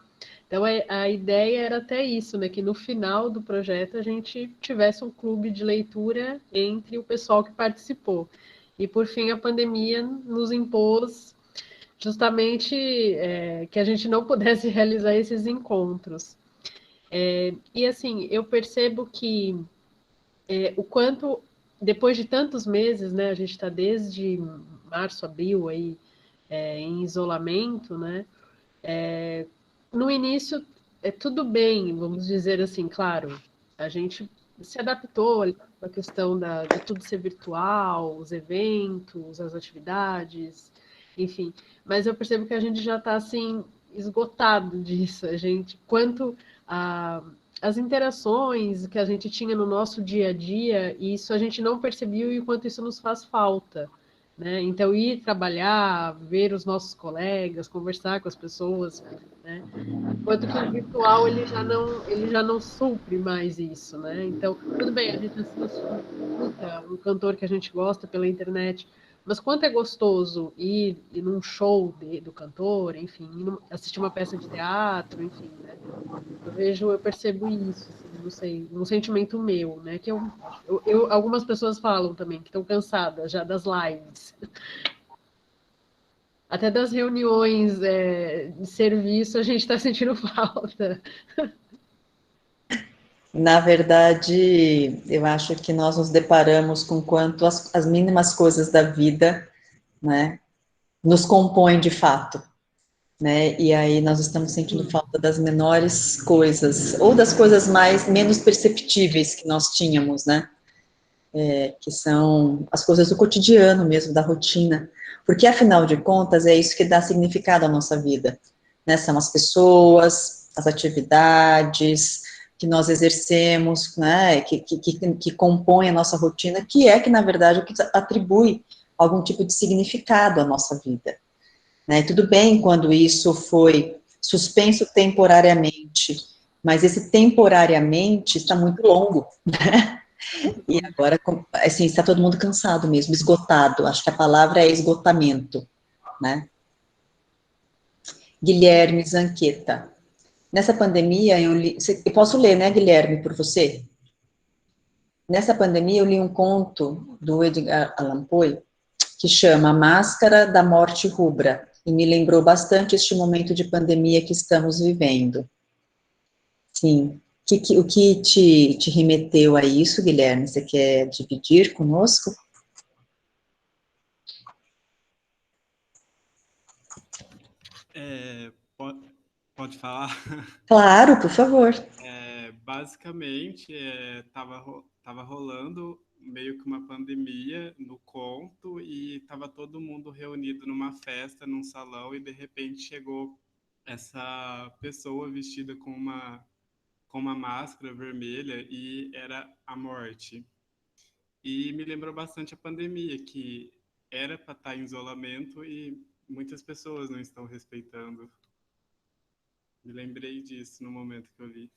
Então a ideia era até isso, né? Que no final do projeto a gente tivesse um clube de leitura entre o pessoal que participou. E por fim a pandemia nos impôs justamente que a gente não pudesse realizar esses encontros. E assim, eu percebo que o quanto, depois de tantos meses, né, a gente está desde março, abril aí, em isolamento, né, no início é tudo bem, vamos dizer assim, claro, a gente se adaptou à questão de tudo ser virtual, os eventos, as atividades, enfim, mas eu percebo que a gente já está assim esgotado disso, a gente, quanto as interações que a gente tinha no nosso dia a dia, isso a gente não percebeu e o quanto isso nos faz falta, né? Então, ir trabalhar, ver os nossos colegas, conversar com as pessoas, né? Enquanto que o virtual ele já não supre mais isso, né? Então, tudo bem, a gente escuta um cantor que a gente gosta pela internet, mas quanto é gostoso ir num show do cantor, enfim, assistir uma peça de teatro, enfim, né? Eu percebo isso, assim, não sei, um sentimento meu, né? Que algumas pessoas falam também que estão cansadas já das lives. Até das reuniões de serviço a gente está sentindo falta. Na verdade, eu acho que nós nos deparamos com quanto as mínimas coisas da vida, né, nos compõem de fato. né? E aí nós estamos sentindo falta das menores coisas, ou das coisas menos perceptíveis que nós tínhamos, né? Que são as coisas do cotidiano mesmo, da rotina. Porque, afinal de contas, é isso que dá significado à nossa vida, né? São as pessoas, as atividades que nós exercemos, né? Que compõem a nossa rotina, que, na verdade, o que atribui algum tipo de significado à nossa vida. Né? Tudo bem quando isso foi suspenso temporariamente, mas esse temporariamente está muito longo, né? E agora, assim, está todo mundo cansado mesmo, esgotado, acho que a palavra é esgotamento, né? Guilherme Zanqueta. Nessa pandemia, eu posso ler, né, Guilherme, por você? Nessa pandemia, eu li um conto do Edgar Allan Poe, que chama A Máscara da Morte Rubra, e me lembrou bastante este momento de pandemia que estamos vivendo. Sim. O que te remeteu a isso, Guilherme? Você quer dividir conosco? Pode falar? Claro, por favor. Basicamente, tava rolando meio que uma pandemia no conto e tava todo mundo reunido numa festa, num salão, e de repente chegou essa pessoa vestida com uma máscara vermelha e era a morte. E me lembrou bastante a pandemia, que era para estar em isolamento e muitas pessoas não estão respeitando. Me lembrei disso no momento que eu li.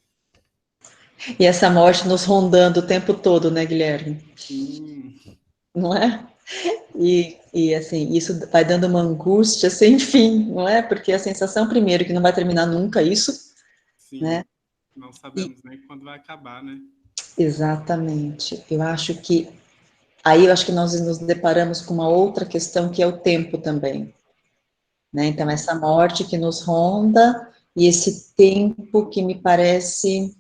E essa morte nos rondando o tempo todo, né, Guilherme? Sim. Não é? E assim, isso vai dando uma angústia sem fim, não é? Porque a sensação, primeiro, que não vai terminar nunca isso, sim, né? Não sabemos nem quando vai acabar, né? Exatamente. Eu acho que nós nos deparamos com uma outra questão que é o tempo também, né? Então, essa morte que nos ronda e esse tempo que me parece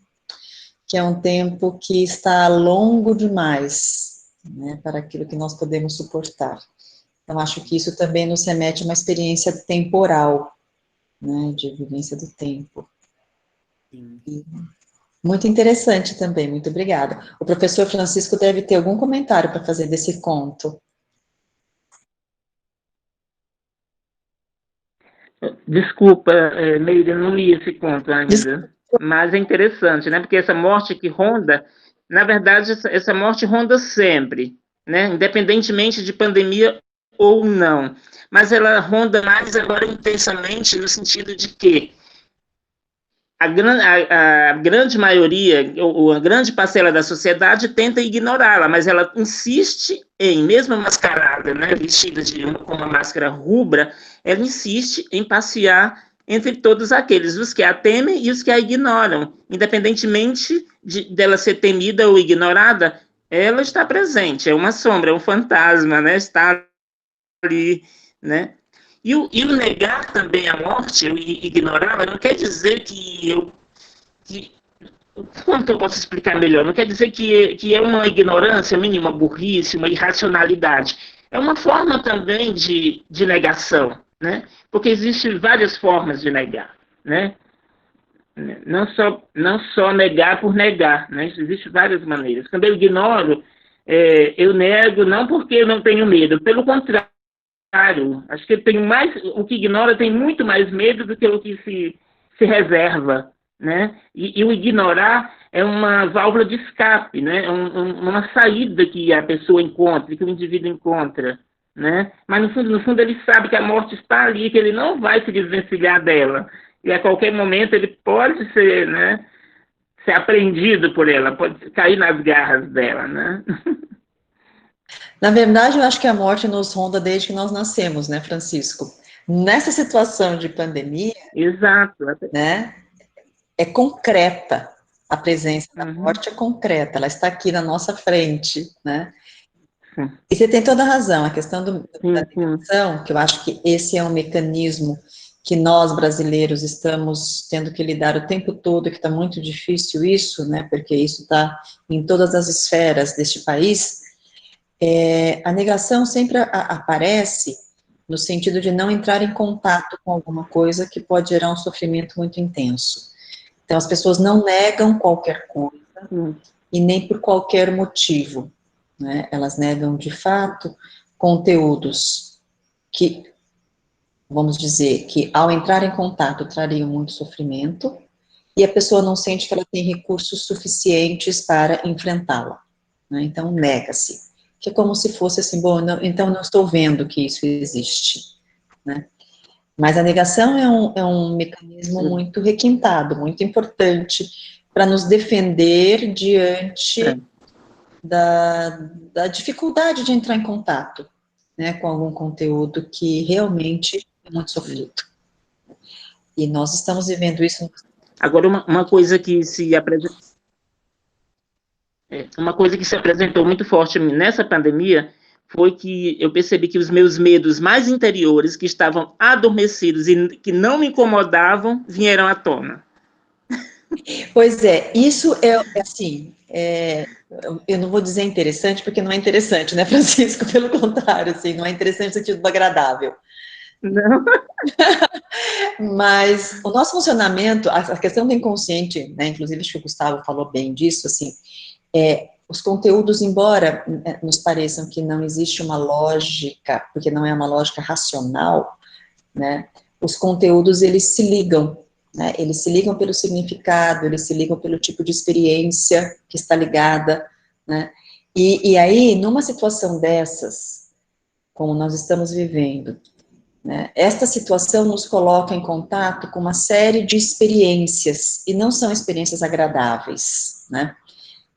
que é um tempo que está longo demais, né, para aquilo que nós podemos suportar. Então, acho que isso também nos remete a uma experiência temporal, né, de vivência do tempo. Sim. E muito interessante também, muito obrigada. O professor Francisco deve ter algum comentário para fazer desse conto. Desculpa, Meire, eu não li esse conto ainda, mas é interessante, né? Porque essa morte que ronda, na verdade, essa morte ronda sempre, né? Independentemente de pandemia ou não. Mas ela ronda mais agora intensamente no sentido de que a grande maioria, ou a grande parcela da sociedade tenta ignorá-la, mas ela insiste em, mesmo mascarada, né, vestida com uma máscara rubra, ela insiste em passear entre todos aqueles, os que a temem e os que a ignoram. Independentemente dela ser temida ou ignorada, ela está presente, é uma sombra, é um fantasma, né, está ali, né? E o negar também a morte, eu ignorá-la, não quer dizer como que eu posso explicar melhor? Não quer dizer que é uma ignorância mínima, uma burrice, uma irracionalidade. É uma forma também de negação, né? Porque existem várias formas de negar, né? Não só negar por negar, né? Existem várias maneiras. Quando eu ignoro, eu nego não porque eu não tenho medo, pelo contrário, acho que o que ignora tem muito mais medo do que o que se reserva, né? E o ignorar é uma válvula de escape, né? Uma saída que a pessoa encontra, que o indivíduo encontra, né? Mas no fundo ele sabe que a morte está ali, que ele não vai se desvencilhar dela, e a qualquer momento ele pode ser, né, ser apreendido por ela, pode cair nas garras dela, né? Na verdade, eu acho que a morte nos ronda desde que nós nascemos, né, Francisco? Nessa situação de pandemia, exato, né, é concreta, a presença da morte é concreta, ela está aqui na nossa frente, né? Sim. E você tem toda a razão, a questão da negação, que eu acho que esse é um mecanismo que nós, brasileiros, estamos tendo que lidar o tempo todo, que está muito difícil isso, né, porque isso está em todas as esferas deste país. A negação sempre aparece no sentido de não entrar em contato com alguma coisa que pode gerar um sofrimento muito intenso. Então, as pessoas não negam qualquer coisa, e nem por qualquer motivo, né? Elas negam, de fato, conteúdos que, vamos dizer, que ao entrar em contato trariam muito sofrimento, e a pessoa não sente que ela tem recursos suficientes para enfrentá-la, né? Então, nega-se. Que é como se fosse assim, bom, não, então não estou vendo que isso existe, né? Mas a negação é um mecanismo muito requintado, muito importante para nos defender diante da dificuldade de entrar em contato, né, com algum conteúdo que realmente é muito sofrido. E nós estamos vivendo isso. Agora, uma coisa que se apresentou, muito forte nessa pandemia foi que eu percebi que os meus medos mais interiores, que estavam adormecidos e que não me incomodavam, vieram à tona. Pois é, isso é assim, eu não vou dizer interessante, porque não é interessante, né, Francisco? Pelo contrário, assim, não é interessante no sentido do agradável. Não. Mas o nosso funcionamento, a questão do inconsciente, né, inclusive acho que o Gustavo falou bem disso, assim, os conteúdos, embora nos pareçam que não existe uma lógica, porque não é uma lógica racional, né, os conteúdos, eles se ligam, né, eles se ligam pelo significado, eles se ligam pelo tipo de experiência que está ligada, né, e aí, numa situação dessas, como nós estamos vivendo, né, esta situação nos coloca em contato com uma série de experiências, e não são experiências agradáveis, né.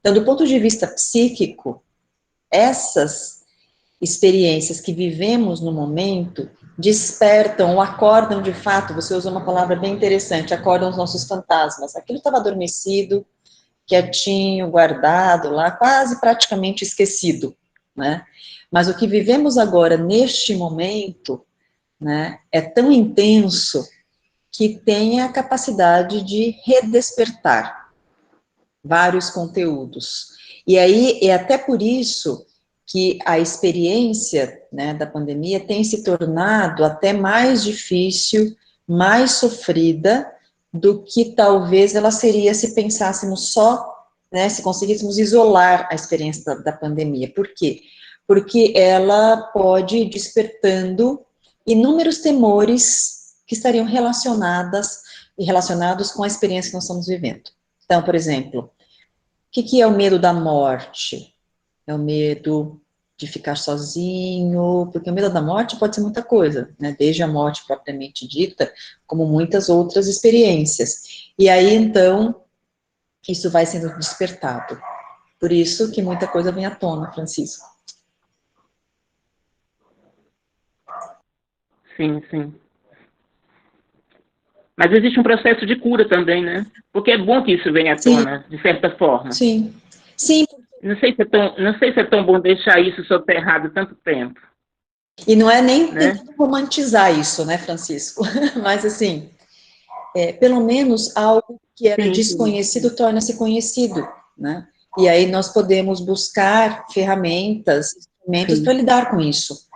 Então, do ponto de vista psíquico, essas experiências que vivemos no momento despertam ou acordam de fato, você usou uma palavra bem interessante, acordam os nossos fantasmas. Aquilo estava adormecido, quietinho, guardado lá, quase praticamente esquecido, né? Mas o que vivemos agora, neste momento, né, é tão intenso que tem a capacidade de redespertar vários conteúdos. E aí, é até por isso que a experiência, né, da pandemia tem se tornado até mais difícil, mais sofrida, do que talvez ela seria se pensássemos só, né, se conseguíssemos isolar a experiência da pandemia. Por quê? Porque ela pode ir despertando inúmeros temores que estariam relacionados com a experiência que nós estamos vivendo. Então, por exemplo, o que é o medo da morte? É o medo de ficar sozinho, porque o medo da morte pode ser muita coisa, né? Desde a morte propriamente dita, como muitas outras experiências. E aí, então, isso vai sendo despertado. Por isso que muita coisa vem à tona, Francisco. Sim, sim. Mas existe um processo de cura também, né? Porque é bom que isso venha à tona, de certa forma. Sim, sim. Não sei se é tão bom deixar isso soterrado tanto tempo. E não é nem tentando romantizar isso, né, Francisco? Mas, assim, pelo menos algo que era desconhecido torna-se conhecido, né? E aí nós podemos buscar ferramentas, instrumentos para lidar com isso,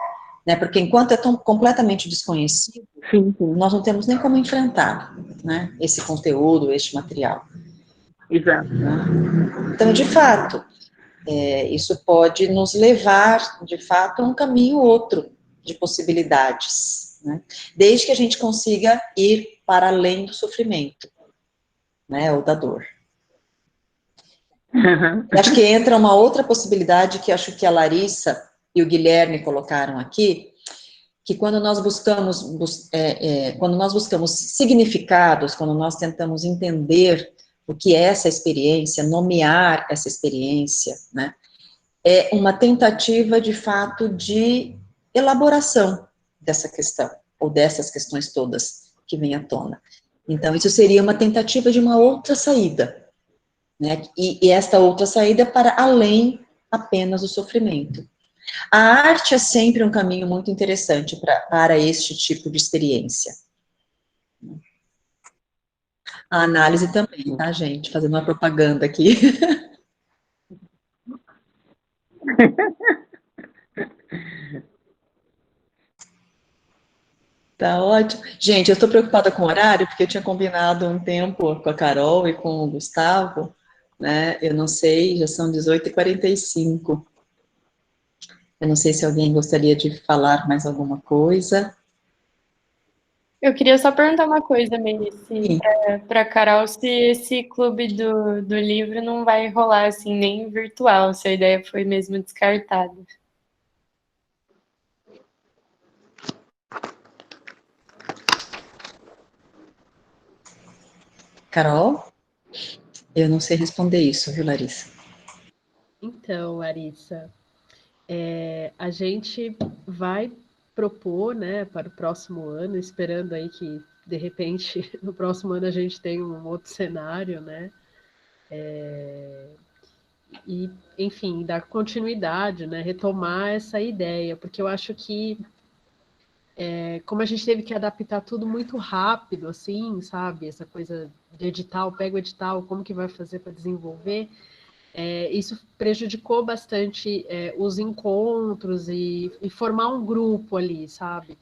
né? Porque enquanto é tão completamente desconhecido, nós não temos nem como enfrentar, né, esse conteúdo, este material. Exato. Né? Então, de fato, isso pode nos levar, de fato, a um caminho outro de possibilidades, né? Desde que a gente consiga ir para além do sofrimento, né, ou da dor. Acho que entra uma outra possibilidade que acho que a Larissa e o Guilherme colocaram aqui, que quando nós buscamos significados, quando nós tentamos entender o que é essa experiência, nomear essa experiência, né, é uma tentativa, de fato, de elaboração dessa questão, ou dessas questões todas que vêm à tona. Então, isso seria uma tentativa de uma outra saída, né, e esta outra saída é para além apenas do sofrimento. A arte é sempre um caminho muito interessante para este tipo de experiência. A análise também, tá, gente? Fazendo uma propaganda aqui. Tá ótimo. Gente, eu estou preocupada com o horário, porque eu tinha combinado um tempo com a Carol e com o Gustavo, né? Eu não sei, já são 18h45. Eu não sei se alguém gostaria de falar mais alguma coisa. Eu queria só perguntar uma coisa, Meire, para Carol, se esse clube do livro não vai rolar assim, nem virtual, se a ideia foi mesmo descartada. Carol? Eu não sei responder isso, viu, Larissa? Então, Larissa, a gente vai propor, né, para o próximo ano, esperando aí que, de repente, no próximo ano a gente tenha um outro cenário, né, e, enfim, dar continuidade, né, retomar essa ideia, porque eu acho que, como a gente teve que adaptar tudo muito rápido, assim, sabe, essa coisa de edital, pega o edital, como que vai fazer para desenvolver, isso prejudicou bastante os encontros e formar um grupo ali, sabe?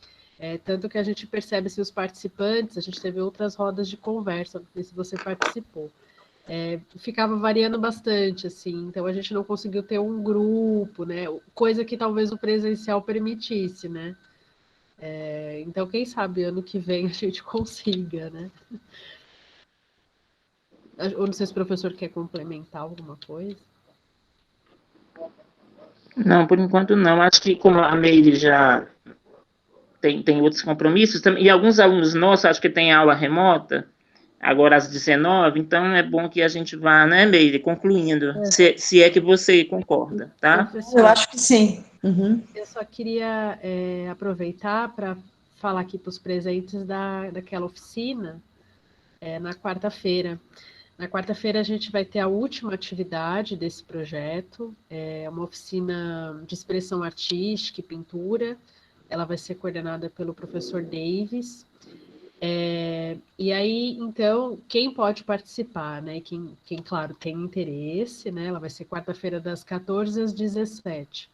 Tanto que a gente percebe se os participantes, a gente teve outras rodas de conversa, não sei se você participou, ficava variando bastante, assim, então a gente não conseguiu ter um grupo, né? Coisa que talvez o presencial permitisse, né? Então, quem sabe ano que vem a gente consiga, né? Eu não sei se o professor quer complementar alguma coisa. Não, por enquanto não. Acho que como a Meire já tem outros compromissos, e alguns alunos nossos, acho que tem aula remota, agora às 19h, então é bom que a gente vá, né, Meire, concluindo, se é que você concorda, tá? Professor, eu acho que sim. Uhum. Eu só queria aproveitar para falar aqui para os presentes daquela oficina na quarta-feira. Na quarta-feira a gente vai ter a última atividade desse projeto, é uma oficina de expressão artística e pintura. Ela vai ser coordenada pelo professor Davis. E aí, então, quem pode participar, né? Quem, claro, tem interesse, né? Ela vai ser quarta-feira das 14h às 17h.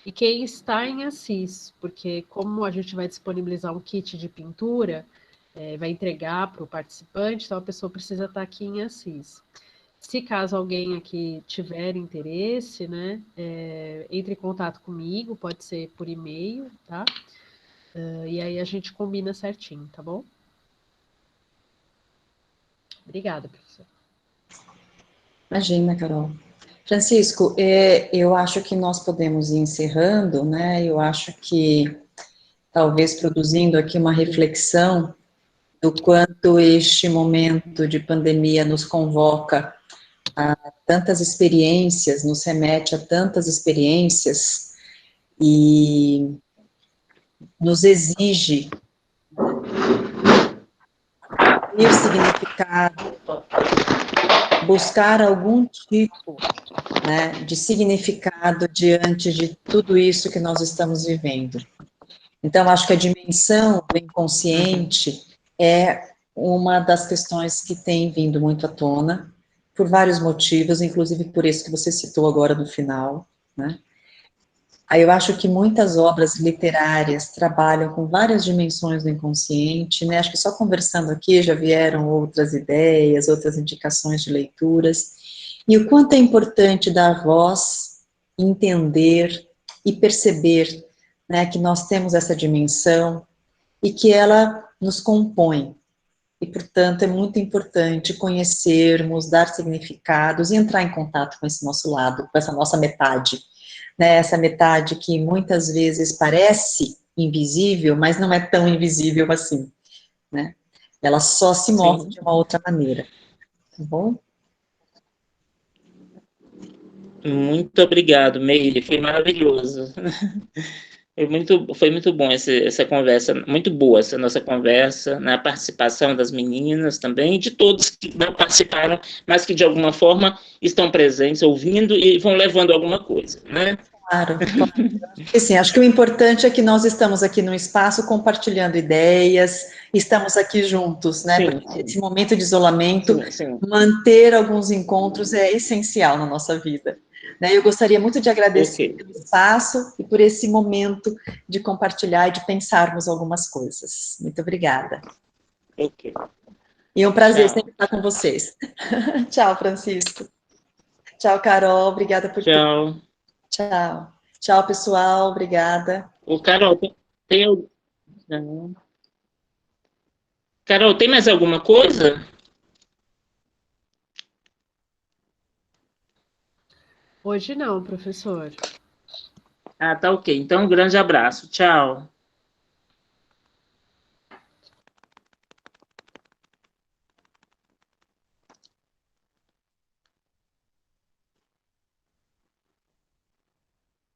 E quem está em Assis, porque como a gente vai disponibilizar um kit de pintura, vai entregar para o participante, então a pessoa precisa estar aqui em Assis. Se caso alguém aqui tiver interesse, né, entre em contato comigo, pode ser por e-mail, tá? E aí a gente combina certinho, tá bom? Obrigada, professor. Imagina, Carol. Francisco, eu acho que nós podemos ir encerrando, né? Eu acho que talvez produzindo aqui uma reflexão do quanto este momento de pandemia nos convoca a tantas experiências, nos remete a tantas experiências e nos exige ter significado, buscar algum tipo, né, de significado diante de tudo isso que nós estamos vivendo. Então, acho que a dimensão do inconsciente é uma das questões que tem vindo muito à tona, por vários motivos, inclusive por esse que você citou agora no final, né? Aí eu acho que muitas obras literárias trabalham com várias dimensões do inconsciente, né? Acho que só conversando aqui já vieram outras ideias, outras indicações de leituras, e o quanto é importante dar voz, entender e perceber, né, que nós temos essa dimensão e que ela nos compõe. E, portanto, é muito importante conhecermos, dar significados e entrar em contato com esse nosso lado, com essa nossa metade, né, essa metade que muitas vezes parece invisível, mas não é tão invisível assim, né? Ela só se mostra de uma outra maneira, tá bom? Muito obrigado, Meire, foi maravilhoso. Foi muito bom essa conversa, muito boa essa nossa conversa, na participação das meninas também, de todos que não participaram, mas que de alguma forma estão presentes, ouvindo e vão levando alguma coisa, né? Claro. Assim, acho que o importante é que nós estamos aqui no espaço compartilhando ideias, estamos aqui juntos, né? Porque esse momento de isolamento, manter alguns encontros é essencial na nossa vida, Né? Eu gostaria muito de agradecer pelo espaço e por esse momento de compartilhar e de pensarmos algumas coisas. Muito obrigada. Ok. E é um prazer sempre estar com vocês. Tchau, Francisco. Tchau, Carol. Obrigada por Tchau. tudo. Tchau. Tchau, pessoal. Obrigada. Ô, Carol, Carol, tem mais alguma coisa? Hoje não, professor. Ah, tá ok. Então, um grande abraço. Tchau.